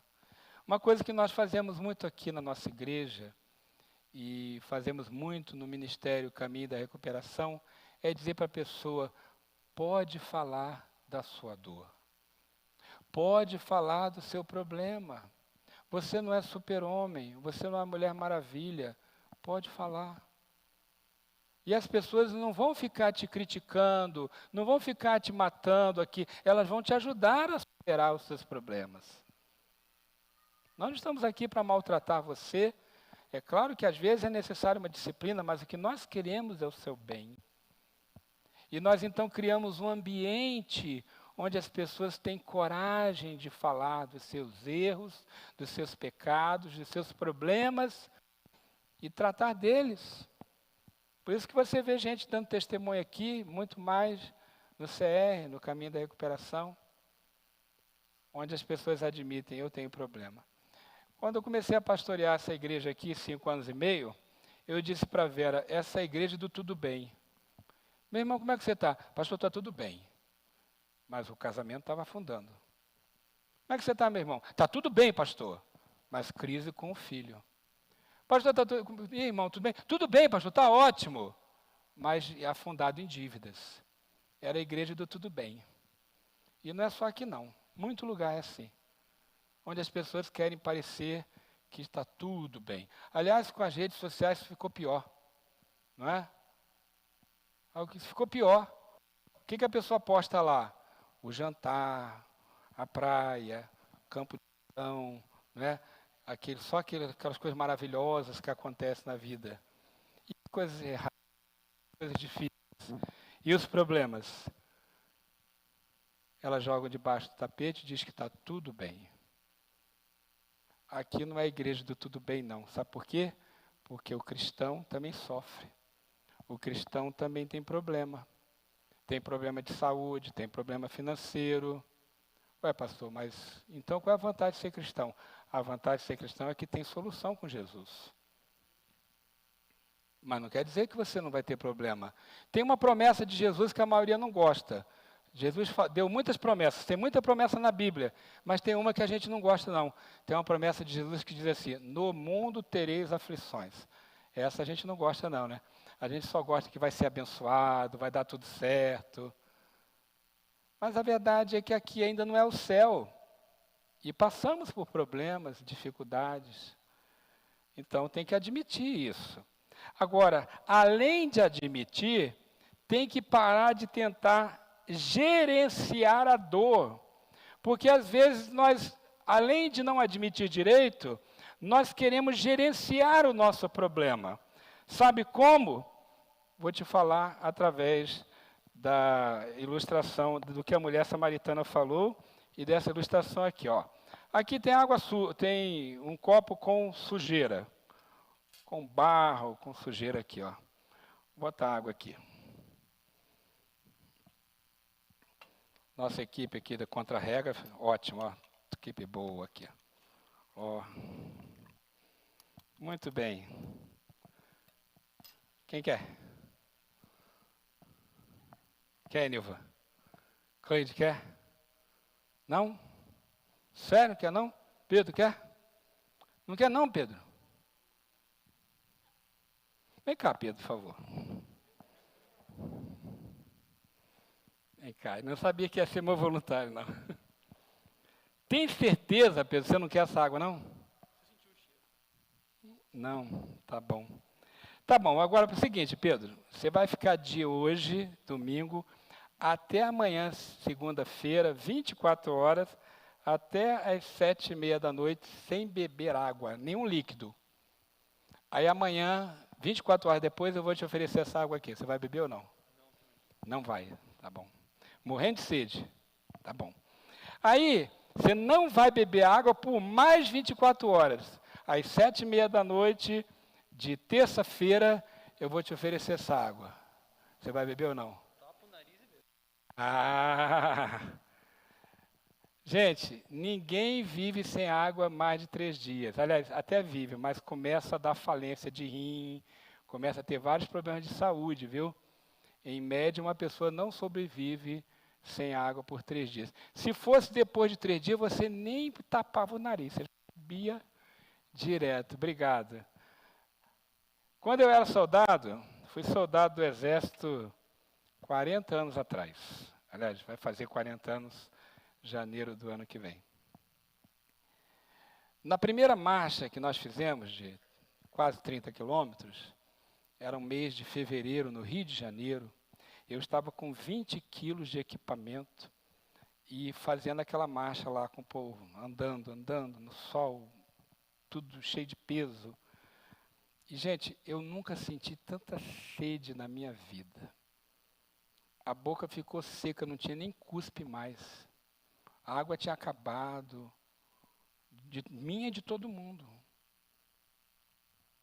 [SPEAKER 2] Uma coisa que nós fazemos muito aqui na nossa igreja, e fazemos muito no Ministério Caminho da Recuperação, é dizer para a pessoa, pode falar da sua dor. Pode falar do seu problema. Você não é super-homem, você não é Mulher Maravilha. Pode falar. E as pessoas não vão ficar te criticando, não vão ficar te matando aqui, elas vão te ajudar a superar os seus problemas. Nós não estamos aqui para maltratar você. É claro que às vezes é necessário uma disciplina, mas o que nós queremos é o seu bem. E nós então criamos um ambiente onde as pessoas têm coragem de falar dos seus erros, dos seus pecados, dos seus problemas e tratar deles. Por isso que você vê gente dando testemunho aqui, muito mais no CR, no Caminho da Recuperação, onde as pessoas admitem, eu tenho problema. Quando eu comecei a pastorear essa igreja aqui, 5 anos e meio, eu disse para a Vera, essa é a igreja do tudo bem. Meu irmão, como é que você está? Pastor, está tudo bem. Mas o casamento estava afundando. Como é que você está, meu irmão? Está tudo bem, pastor. Mas crise com o filho. Pastor, está tudo bem? Irmão, tudo bem? Tudo bem, pastor, está ótimo. Mas afundado em dívidas. Era a igreja do tudo bem. E não é só aqui não. Muito lugar é assim. Onde as pessoas querem parecer que está tudo bem. Aliás, com as redes sociais ficou pior. Não é? Ficou pior. O que a pessoa posta lá? o jantar, a praia, campo de verão, né? Aquelas coisas maravilhosas que acontecem na vida. E coisas erradas, coisas difíceis. E os problemas? Ela joga debaixo do tapete e diz que está tudo bem. Aqui não é a igreja do tudo bem, não. Sabe por quê? Porque o cristão também sofre. O cristão também tem problema. Tem problema de saúde, tem problema financeiro. Ué, pastor, mas então qual é a vantagem de ser cristão? A vantagem de ser cristão é que tem solução com Jesus. Mas não quer dizer que você não vai ter problema. Tem uma promessa de Jesus que a maioria não gosta. Jesus deu muitas promessas, tem muita promessa na Bíblia, mas tem uma que a gente não gosta não. Tem uma promessa de Jesus que diz assim, no mundo tereis aflições. Essa a gente não gosta não, né? A gente só gosta que vai ser abençoado, vai dar tudo certo. Mas a verdade é que aqui ainda não é o céu. E passamos por problemas, dificuldades. Então tem que admitir isso. Agora, além de admitir, tem que parar de tentar gerenciar a dor. Porque às vezes nós, além de não admitir direito, nós queremos gerenciar o nosso problema. Sabe como? Vou te falar através da ilustração do que a mulher samaritana falou e dessa ilustração aqui, ó. Aqui tem tem um copo com sujeira, com barro, com sujeira aqui, ó. Vou botar água aqui. Nossa equipe aqui da Contra-Regra, ótimo, ó. Equipe boa aqui, ó. Muito bem. Quem quer? Quer, Nilva? Cleide quer? Não? Sério, quer não? Pedro quer? Não quer não, Pedro? Vem cá, Pedro, por favor. Vem cá, eu não sabia que ia ser meu voluntário, não. Tem certeza, Pedro, você não quer essa água, não? Não, tá bom. Tá bom, agora é o seguinte, Pedro, você vai ficar de hoje, domingo, até amanhã, segunda-feira, 24 horas, até às 7h30 da noite, sem beber água, nenhum líquido. Aí amanhã, 24 horas depois, eu vou te oferecer essa água aqui. Você vai beber ou não? Não vai, tá bom. Morrendo de sede, tá bom. Aí, você não vai beber água por mais 24 horas. Às 7h30 da noite, de terça-feira, eu vou te oferecer essa água. Você vai beber ou não? Tapa o nariz e bebe. Ah! Gente, ninguém vive sem água mais de 3 dias. Aliás, até vive, mas começa a dar falência de rim, começa a ter vários problemas de saúde, viu? Em média, uma pessoa não sobrevive sem água por 3 dias. Se fosse depois de 3 dias, você nem tapava o nariz, você bebia direto. Obrigado. Quando eu era soldado, fui soldado do Exército 40 anos atrás. Aliás, vai fazer 40 anos em janeiro do ano que vem. Na primeira marcha que nós fizemos, de quase 30 quilômetros, era um mês de fevereiro, no Rio de Janeiro, eu estava com 20 quilos de equipamento e fazendo aquela marcha lá com o povo, andando no sol, tudo cheio de peso. E, gente, eu nunca senti tanta sede na minha vida. A boca ficou seca, não tinha nem cuspe mais. A água tinha acabado, minha e de todo mundo.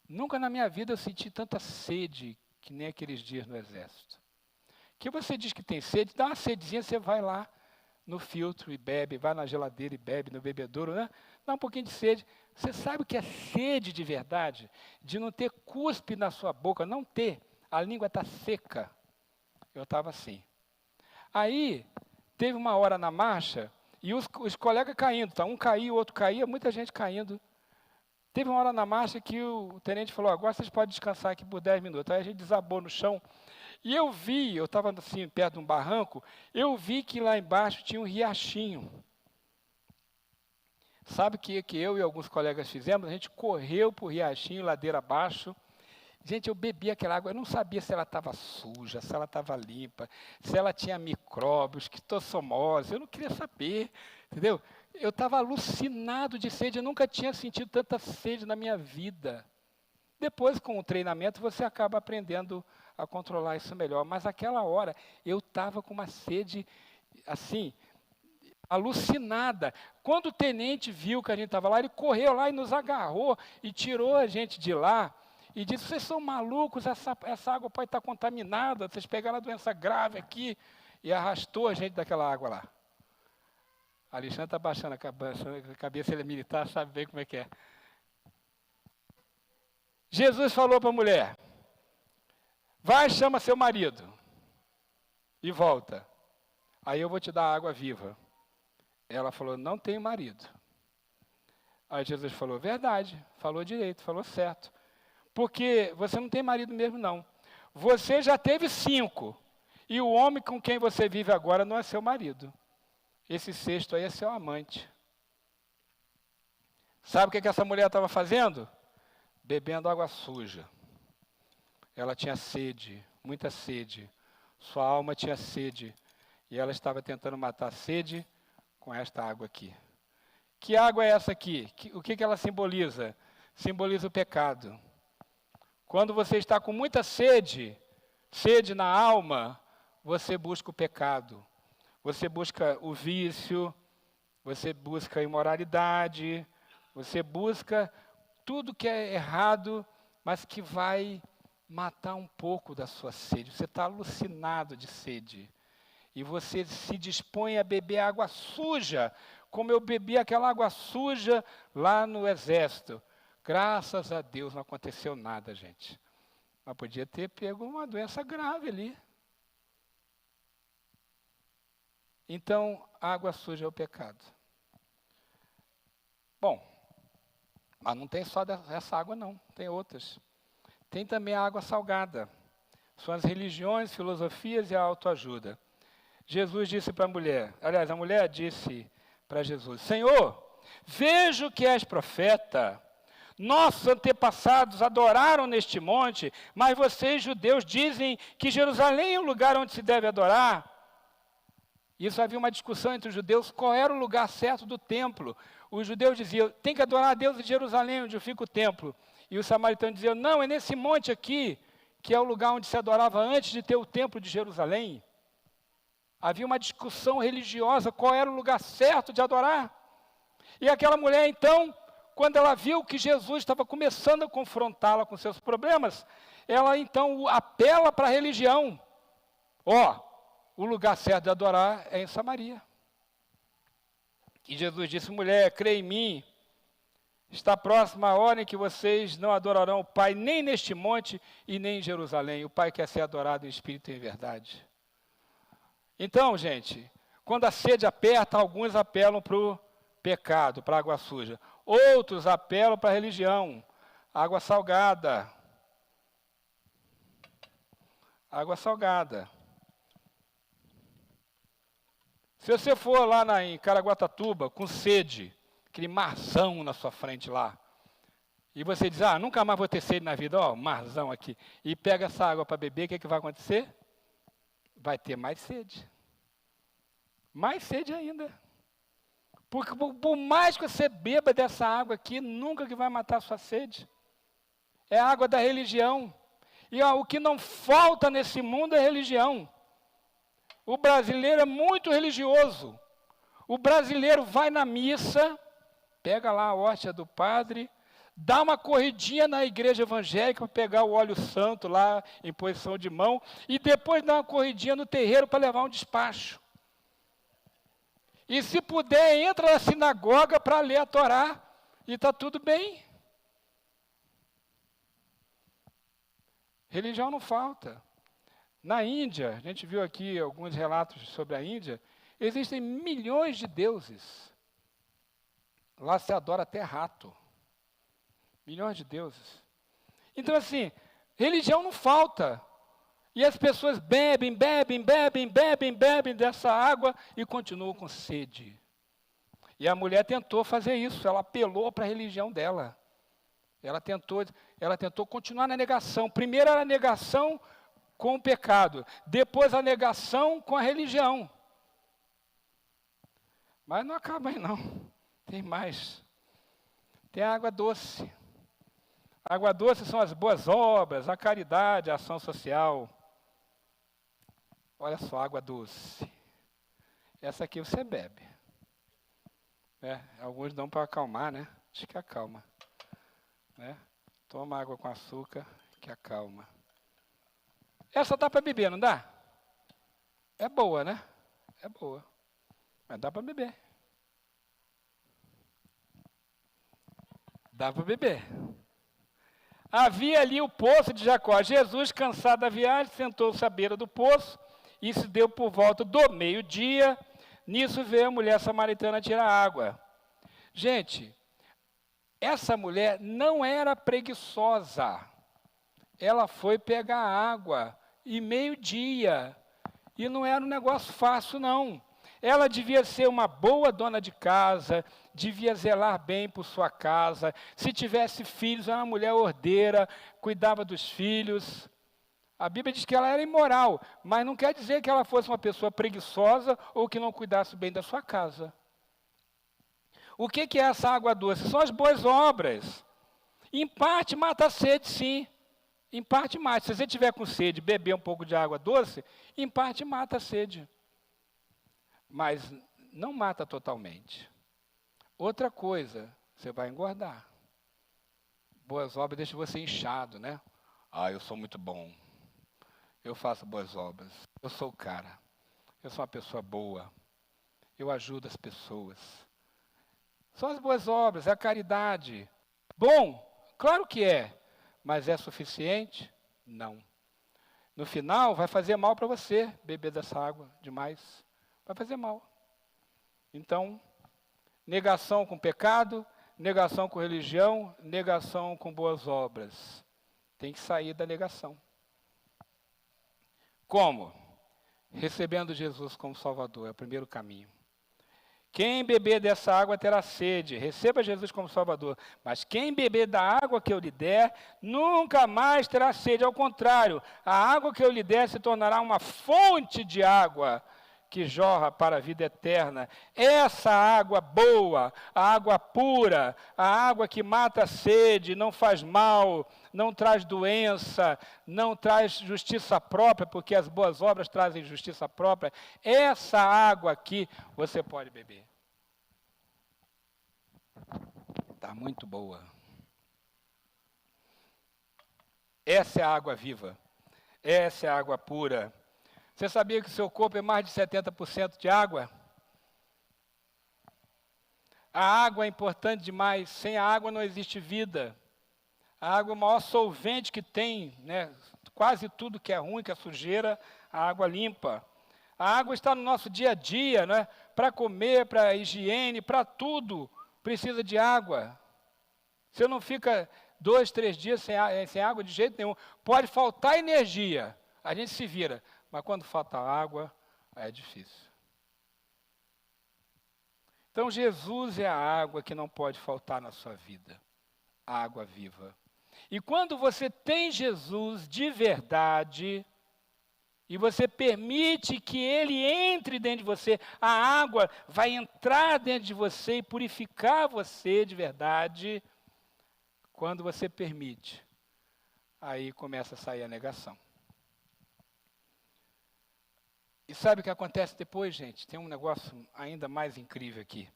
[SPEAKER 2] Nunca na minha vida eu senti tanta sede que nem aqueles dias no Exército. Que você diz que tem sede, dá uma sedezinha, você vai lá no filtro e bebe, vai na geladeira e bebe, no bebedouro, né? Dá um pouquinho de sede. Você sabe o que é sede de verdade? De não ter cuspe na sua boca, não ter. A língua está seca. Eu estava assim. Aí, teve uma hora na marcha, e os colegas caindo, tá? Um caía, o outro caía, muita gente caindo. Teve uma hora na marcha que o tenente falou, agora vocês podem descansar aqui por 10 minutos. Aí a gente desabou no chão. E eu estava assim, perto de um barranco, eu vi que lá embaixo tinha um riachinho. Sabe o que eu e alguns colegas fizemos? A gente correu para o riachinho, ladeira abaixo, Gente, eu bebi aquela água, eu não sabia se ela estava suja, se ela estava limpa, se ela tinha micróbios, quistossomose, eu não queria saber, entendeu? Eu estava alucinado de sede, eu nunca tinha sentido tanta sede na minha vida. Depois, com o treinamento, você acaba aprendendo a controlar isso melhor. Mas aquela hora, eu estava com uma sede, assim, alucinada. Quando o tenente viu que a gente estava lá, ele correu lá e nos agarrou e tirou a gente de lá. E disse, vocês são malucos, essa água pode estar contaminada, vocês pegaram a doença grave aqui. E arrastou a gente daquela água lá. A Alexandre está baixando a cabeça, ele é militar, sabe bem como é que é. Jesus falou para a mulher, vai, chama seu marido e volta. Aí eu vou te dar água viva. Ela falou, não tenho marido. Aí Jesus falou, verdade, falou direito, falou certo. Porque você não tem marido mesmo, não. Você já teve 5. E o homem com quem você vive agora não é seu marido. Esse 6º aí é seu amante. Sabe o que essa mulher estava fazendo? Bebendo água suja. Ela tinha sede, muita sede. Sua alma tinha sede. E ela estava tentando matar a sede com esta água aqui. Que água é essa aqui? O que ela simboliza? Simboliza o pecado. Quando você está com muita sede, sede na alma, você busca o pecado. Você busca o vício, você busca a imoralidade, você busca tudo que é errado, mas que vai matar um pouco da sua sede. Você está alucinado de sede. E você se dispõe a beber água suja, como eu bebi aquela água suja lá no exército. Graças a Deus não aconteceu nada, gente. Mas podia ter pego uma doença grave ali. Então, água suja é o pecado. Bom, mas não tem só essa água não, tem outras. Tem também a água salgada. São as religiões, filosofias e a autoajuda. Jesus disse para a mulher, aliás, a mulher disse para Jesus, Senhor, vejo que és profeta. Nossos antepassados adoraram neste monte, mas vocês, judeus, dizem que Jerusalém é o lugar onde se deve adorar. Isso havia uma discussão entre os judeus, qual era o lugar certo do templo. Os judeus diziam, tem que adorar a Deus em Jerusalém, onde fica o templo. E os samaritanos diziam, não, é nesse monte aqui, que é o lugar onde se adorava antes de ter o templo de Jerusalém. Havia uma discussão religiosa, qual era o lugar certo de adorar. E aquela mulher, então, quando ela viu que Jesus estava começando a confrontá-la com seus problemas, ela então apela para a religião. O lugar certo de adorar é em Samaria. E Jesus disse, mulher, crê em mim, está próxima a hora em que vocês não adorarão o Pai, nem neste monte e nem em Jerusalém. O Pai quer ser adorado em espírito e em verdade. Então, gente, quando a sede aperta, alguns apelam para o pecado, para a água suja. Outros apelam para a religião, água salgada. Água salgada. Se você for lá em Caraguatatuba com sede, aquele marzão na sua frente lá, e você diz, nunca mais vou ter sede na vida, marzão aqui, e pega essa água para beber, o que vai acontecer? Vai ter mais sede. Mais sede ainda. Porque por mais que você beba dessa água aqui, nunca que vai matar a sua sede. É a água da religião. E o que não falta nesse mundo é religião. O brasileiro é muito religioso. O brasileiro vai na missa, pega lá a hóstia do padre, dá uma corridinha na igreja evangélica para pegar o óleo santo lá em posição de mão, e depois dá uma corridinha no terreiro para levar um despacho. E se puder, entra na sinagoga para ler a Torá, e está tudo bem. Religião não falta. Na Índia, a gente viu aqui alguns relatos sobre a Índia, existem milhões de deuses. Lá se adora até rato. Milhões de deuses. Então, assim, religião não falta. E as pessoas bebem dessa água e continuam com sede. E a mulher tentou fazer isso, ela apelou para a religião dela. Ela tentou continuar na negação. Primeiro era a negação com o pecado, depois a negação com a religião. Mas não acaba aí não, tem mais. Tem a água doce. A água doce são as boas obras, a caridade, a ação social. Olha só, água doce. Essa aqui você bebe. Alguns dão para acalmar, né? Acho que acalma. Toma água com açúcar, que acalma. Essa dá para beber, não dá? É boa, né? É boa. Mas dá para beber. Dá para beber. Havia ali o poço de Jacó. Jesus, cansado da viagem, sentou-se à beira do poço. Isso deu por volta do meio-dia. Nisso veio a mulher samaritana tirar água. Gente, essa mulher não era preguiçosa. Ela foi pegar água e meio-dia. E não era um negócio fácil, não. Ela devia ser uma boa dona de casa, devia zelar bem por sua casa. Se tivesse filhos, era uma mulher ordeira, cuidava dos filhos. A Bíblia diz que ela era imoral, mas não quer dizer que ela fosse uma pessoa preguiçosa ou que não cuidasse bem da sua casa. O que é essa água doce? São as boas obras. Em parte mata a sede, sim. Em parte mata. Se você tiver com sede, beber um pouco de água doce, em parte mata a sede. Mas não mata totalmente. Outra coisa, você vai engordar. Boas obras deixam você inchado, né? Eu sou muito bom. Eu faço boas obras. Eu sou o cara. Eu sou uma pessoa boa. Eu ajudo as pessoas. São as boas obras, é a caridade. Bom, claro que é. Mas é suficiente? Não. No final, vai fazer mal para você beber dessa água demais. Vai fazer mal. Então, negação com pecado, negação com religião, negação com boas obras. Tem que sair da negação. Como? Recebendo Jesus como Salvador, é o primeiro caminho. Quem beber dessa água terá sede, receba Jesus como Salvador. Mas quem beber da água que eu lhe der, nunca mais terá sede. Ao contrário, a água que eu lhe der se tornará uma fonte de água que jorra para a vida eterna. Essa água boa, a água pura, a água que mata a sede, não faz mal, não traz doença, não traz justiça própria, porque as boas obras trazem justiça própria. Essa água aqui você pode beber. Está muito boa. Essa é a água viva. Essa é a água pura. Você sabia que o seu corpo é mais de 70% de água? A água é importante demais. Sem a água não existe vida. A água é o maior solvente que tem, né? Quase tudo que é ruim, que é sujeira, a água limpa. A água está no nosso dia a dia, né? Para comer, para higiene, para tudo, precisa de água. Você não fica 2, 3 dias sem água de jeito nenhum. Pode faltar energia, a gente se vira. Mas quando falta água, é difícil. Então, Jesus é a água que não pode faltar na sua vida. A água viva. E quando você tem Jesus de verdade, e você permite que Ele entre dentro de você, a água vai entrar dentro de você e purificar você de verdade. Quando você permite, aí começa a sair a negação. E sabe o que acontece depois, gente? Tem um negócio ainda mais incrível aqui.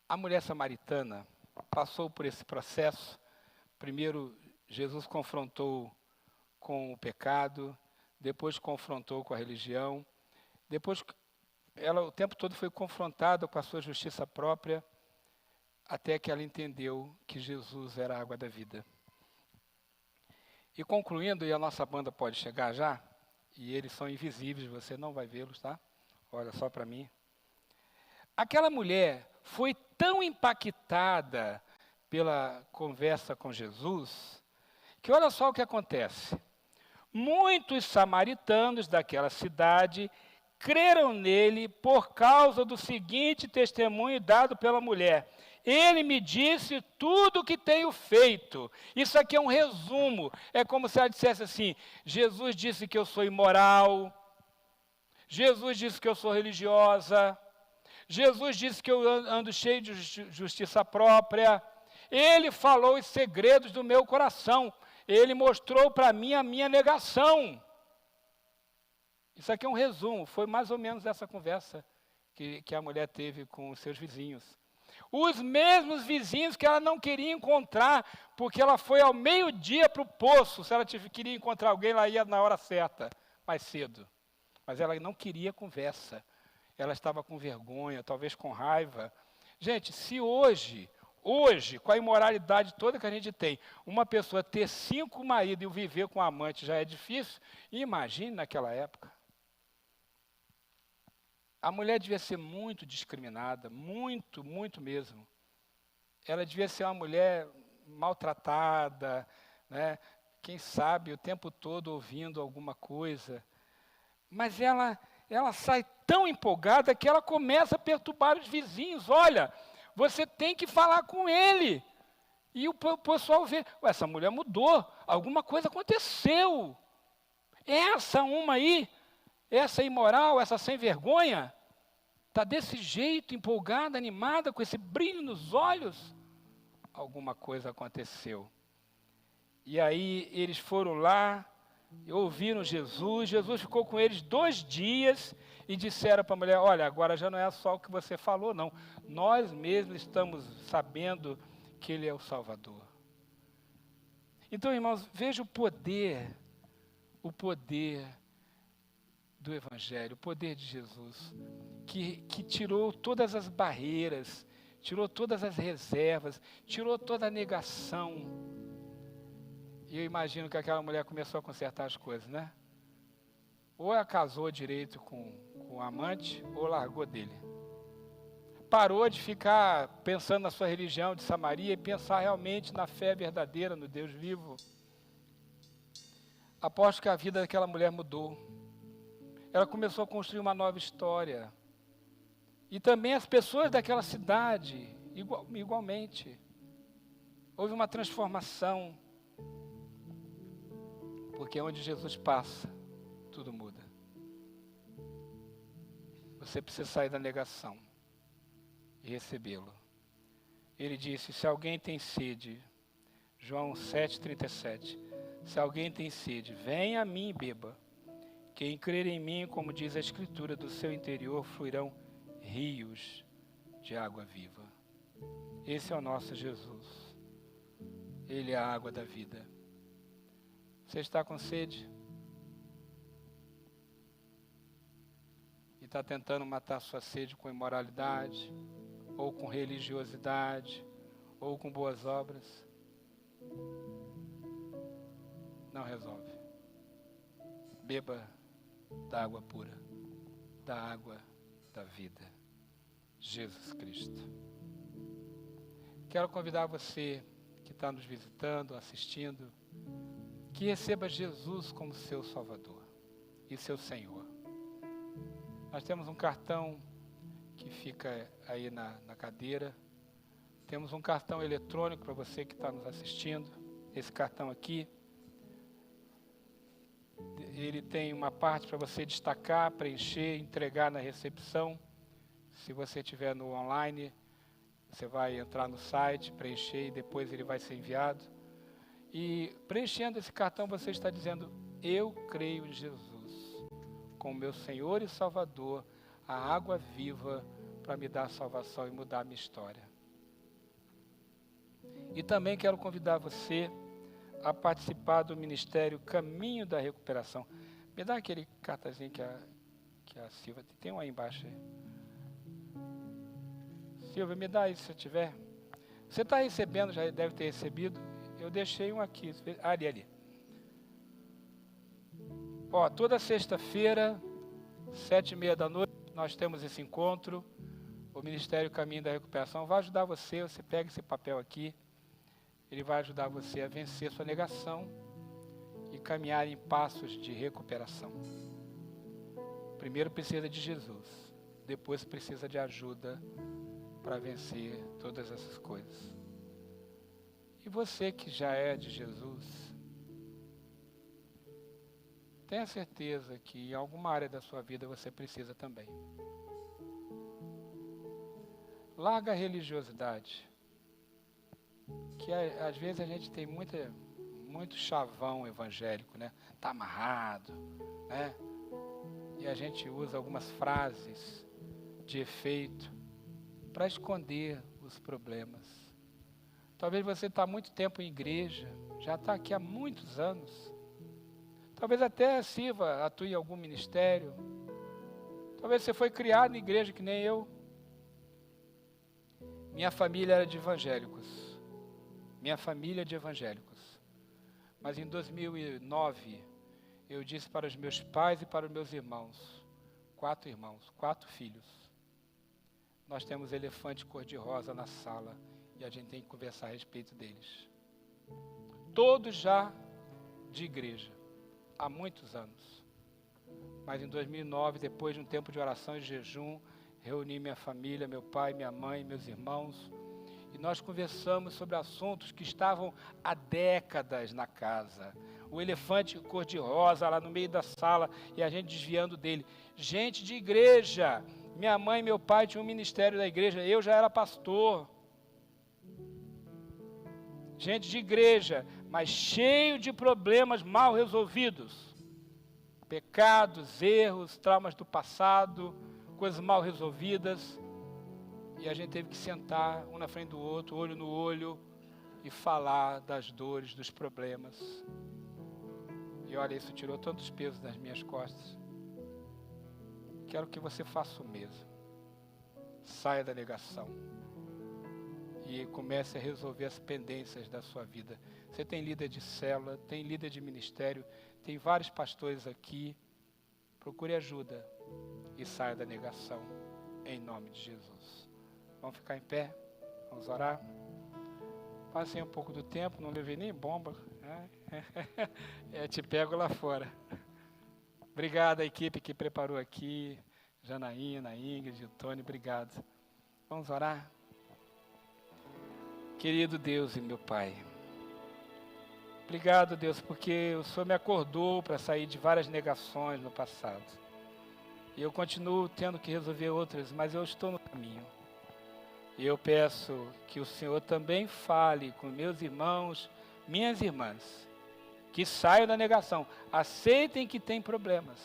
[SPEAKER 2] A mulher samaritana passou por esse processo. Primeiro, Jesus confrontou com o pecado, depois confrontou com a religião, depois ela o tempo todo foi confrontada com a sua justiça própria, até que ela entendeu que Jesus era a água da vida. E concluindo, e a nossa banda pode chegar já, e eles são invisíveis, você não vai vê-los, tá? Olha só para mim. Aquela mulher foi tão impactada pela conversa com Jesus, que olha só o que acontece. Muitos samaritanos daquela cidade creram nele por causa do seguinte testemunho dado pela mulher. Ele me disse tudo o que tenho feito. Isso aqui é um resumo. É como se ela dissesse assim: Jesus disse que eu sou imoral. Jesus disse que eu sou religiosa. Jesus disse que eu ando cheio de justiça própria. Ele falou os segredos do meu coração. Ele mostrou para mim a minha negação. Isso aqui é um resumo. Foi mais ou menos essa conversa que a mulher teve com os seus vizinhos. Os mesmos vizinhos que ela não queria encontrar, porque ela foi ao meio-dia para o poço. Se ela queria encontrar alguém, ela ia na hora certa, mais cedo. Mas ela não queria conversa. Ela estava com vergonha, talvez com raiva. Gente, se hoje, com a imoralidade toda que a gente tem, uma pessoa ter 5 maridos e viver com um amante já é difícil, imagine naquela época. A mulher devia ser muito discriminada, muito, muito mesmo. Ela devia ser uma mulher maltratada, né? Quem sabe o tempo todo ouvindo alguma coisa. Mas ela sai tão empolgada que ela começa a perturbar os vizinhos. Olha, você tem que falar com ele. E o pessoal vê, essa mulher mudou, alguma coisa aconteceu. Essa uma aí, essa imoral, essa sem vergonha, está desse jeito, empolgada, animada, com esse brilho nos olhos. Alguma coisa aconteceu. E aí eles foram lá, ouviram Jesus. Jesus ficou com eles 2 dias e disseram para a mulher: olha, agora já não é só o que você falou, não. Nós mesmos estamos sabendo que Ele é o Salvador. Então, irmãos, veja o poder do Evangelho, o poder de Jesus, que tirou todas as barreiras, tirou todas as reservas, tirou toda a negação. E eu imagino que aquela mulher começou a consertar as coisas, né? Ou ela casou direito com o amante, ou largou dele. Parou de ficar pensando na sua religião de Samaria e pensar realmente na fé verdadeira, no Deus vivo. Aposto que a vida daquela mulher mudou. Ela começou a construir uma nova história. E também as pessoas daquela cidade, igualmente. Houve uma transformação. Porque onde Jesus passa, tudo muda. Você precisa sair da negação e recebê-lo. Ele disse: se alguém tem sede, João 7,37, se alguém tem sede, venha a mim e beba. Quem crer em mim, como diz a Escritura, do seu interior fluirão rios de água viva. Esse é o nosso Jesus. Ele é a água da vida. Você está com sede? E está tentando matar sua sede com imoralidade, ou com religiosidade, ou com boas obras? Não resolve. Beba da água pura, da água da vida, Jesus Cristo. Quero convidar você que está nos visitando, assistindo, que receba Jesus como seu Salvador e seu Senhor. Nós temos um cartão que fica aí na cadeira. Temos um cartão eletrônico para você que está nos assistindo. Esse cartão aqui, ele tem uma parte para você destacar, preencher, entregar na recepção. Se você estiver no online, você vai entrar no site, preencher e depois ele vai ser enviado. E preenchendo esse cartão você está dizendo: eu creio em Jesus como meu Senhor e Salvador, a água viva para me dar salvação e mudar a minha história. E também quero convidar você a participar do Ministério Caminho da Recuperação. Me dá aquele cartazinho que a Silvia tem um aí embaixo. Aí. Silvia, me dá isso se tiver. Você está recebendo, já deve ter recebido. Eu deixei um aqui. Ali. Ó, toda sexta-feira, 7h30 da noite, nós temos esse encontro. O Ministério Caminho da Recuperação vai ajudar você. Você pega esse papel aqui. Ele vai ajudar você a vencer sua negação e caminhar em passos de recuperação. Primeiro precisa de Jesus, depois precisa de ajuda para vencer todas essas coisas. E você que já é de Jesus, tenha certeza que em alguma área da sua vida você precisa também. Larga a religiosidade, que às vezes a gente tem muito chavão evangélico, né? Tá amarrado, né? E a gente usa algumas frases de efeito para esconder os problemas. Talvez você está há muito tempo em igreja, já está aqui há muitos anos. Talvez até sirva, atue em algum ministério. Talvez você foi criado em igreja que nem eu. Minha família era de evangélicos. Minha família é de evangélicos. Mas em 2009, eu disse para os meus pais e para os meus irmãos, 4 filhos, nós temos elefante cor-de-rosa na sala e a gente tem que conversar a respeito deles. Todos já de igreja, há muitos anos. Mas em 2009, depois de um tempo de oração e jejum, reuni minha família, meu pai, minha mãe, meus irmãos, e nós conversamos sobre assuntos que estavam há décadas na casa. O elefante cor-de-rosa lá no meio da sala e a gente desviando dele. Gente de igreja. Minha mãe e meu pai tinham um ministério da igreja, eu já era pastor. Gente de igreja, mas cheio de problemas mal resolvidos. Pecados, erros, traumas do passado, coisas mal resolvidas. E a gente teve que sentar um na frente do outro, olho no olho, e falar das dores, dos problemas. E olha, isso tirou tantos pesos das minhas costas. Quero que você faça o mesmo. Saia da negação. E comece a resolver as pendências da sua vida. Você tem líder de célula, tem líder de ministério, tem vários pastores aqui. Procure ajuda e saia da negação, em nome de Jesus. Vamos ficar em pé? Vamos orar? Passei um pouco do tempo, não levei nem bomba. Te pego lá fora. Obrigado à equipe que preparou aqui, Janaína, Ingrid, Tony, obrigado. Vamos orar? Querido Deus e meu Pai, obrigado, Deus, porque o Senhor me acordou para sair de várias negações no passado. E eu continuo tendo que resolver outras, mas eu estou no caminho. E eu peço que o Senhor também fale com meus irmãos, minhas irmãs, que saiam da negação, aceitem que tem problemas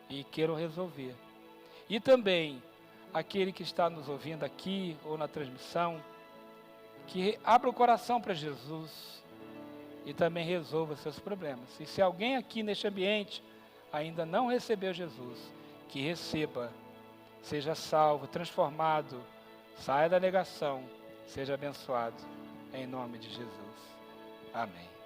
[SPEAKER 2] e queiram resolver. E também, aquele que está nos ouvindo aqui ou na transmissão, que abra o coração para Jesus e também resolva seus problemas. E se alguém aqui neste ambiente ainda não recebeu Jesus, que receba, seja salvo, transformado, saia da negação, seja abençoado, em nome de Jesus. Amém.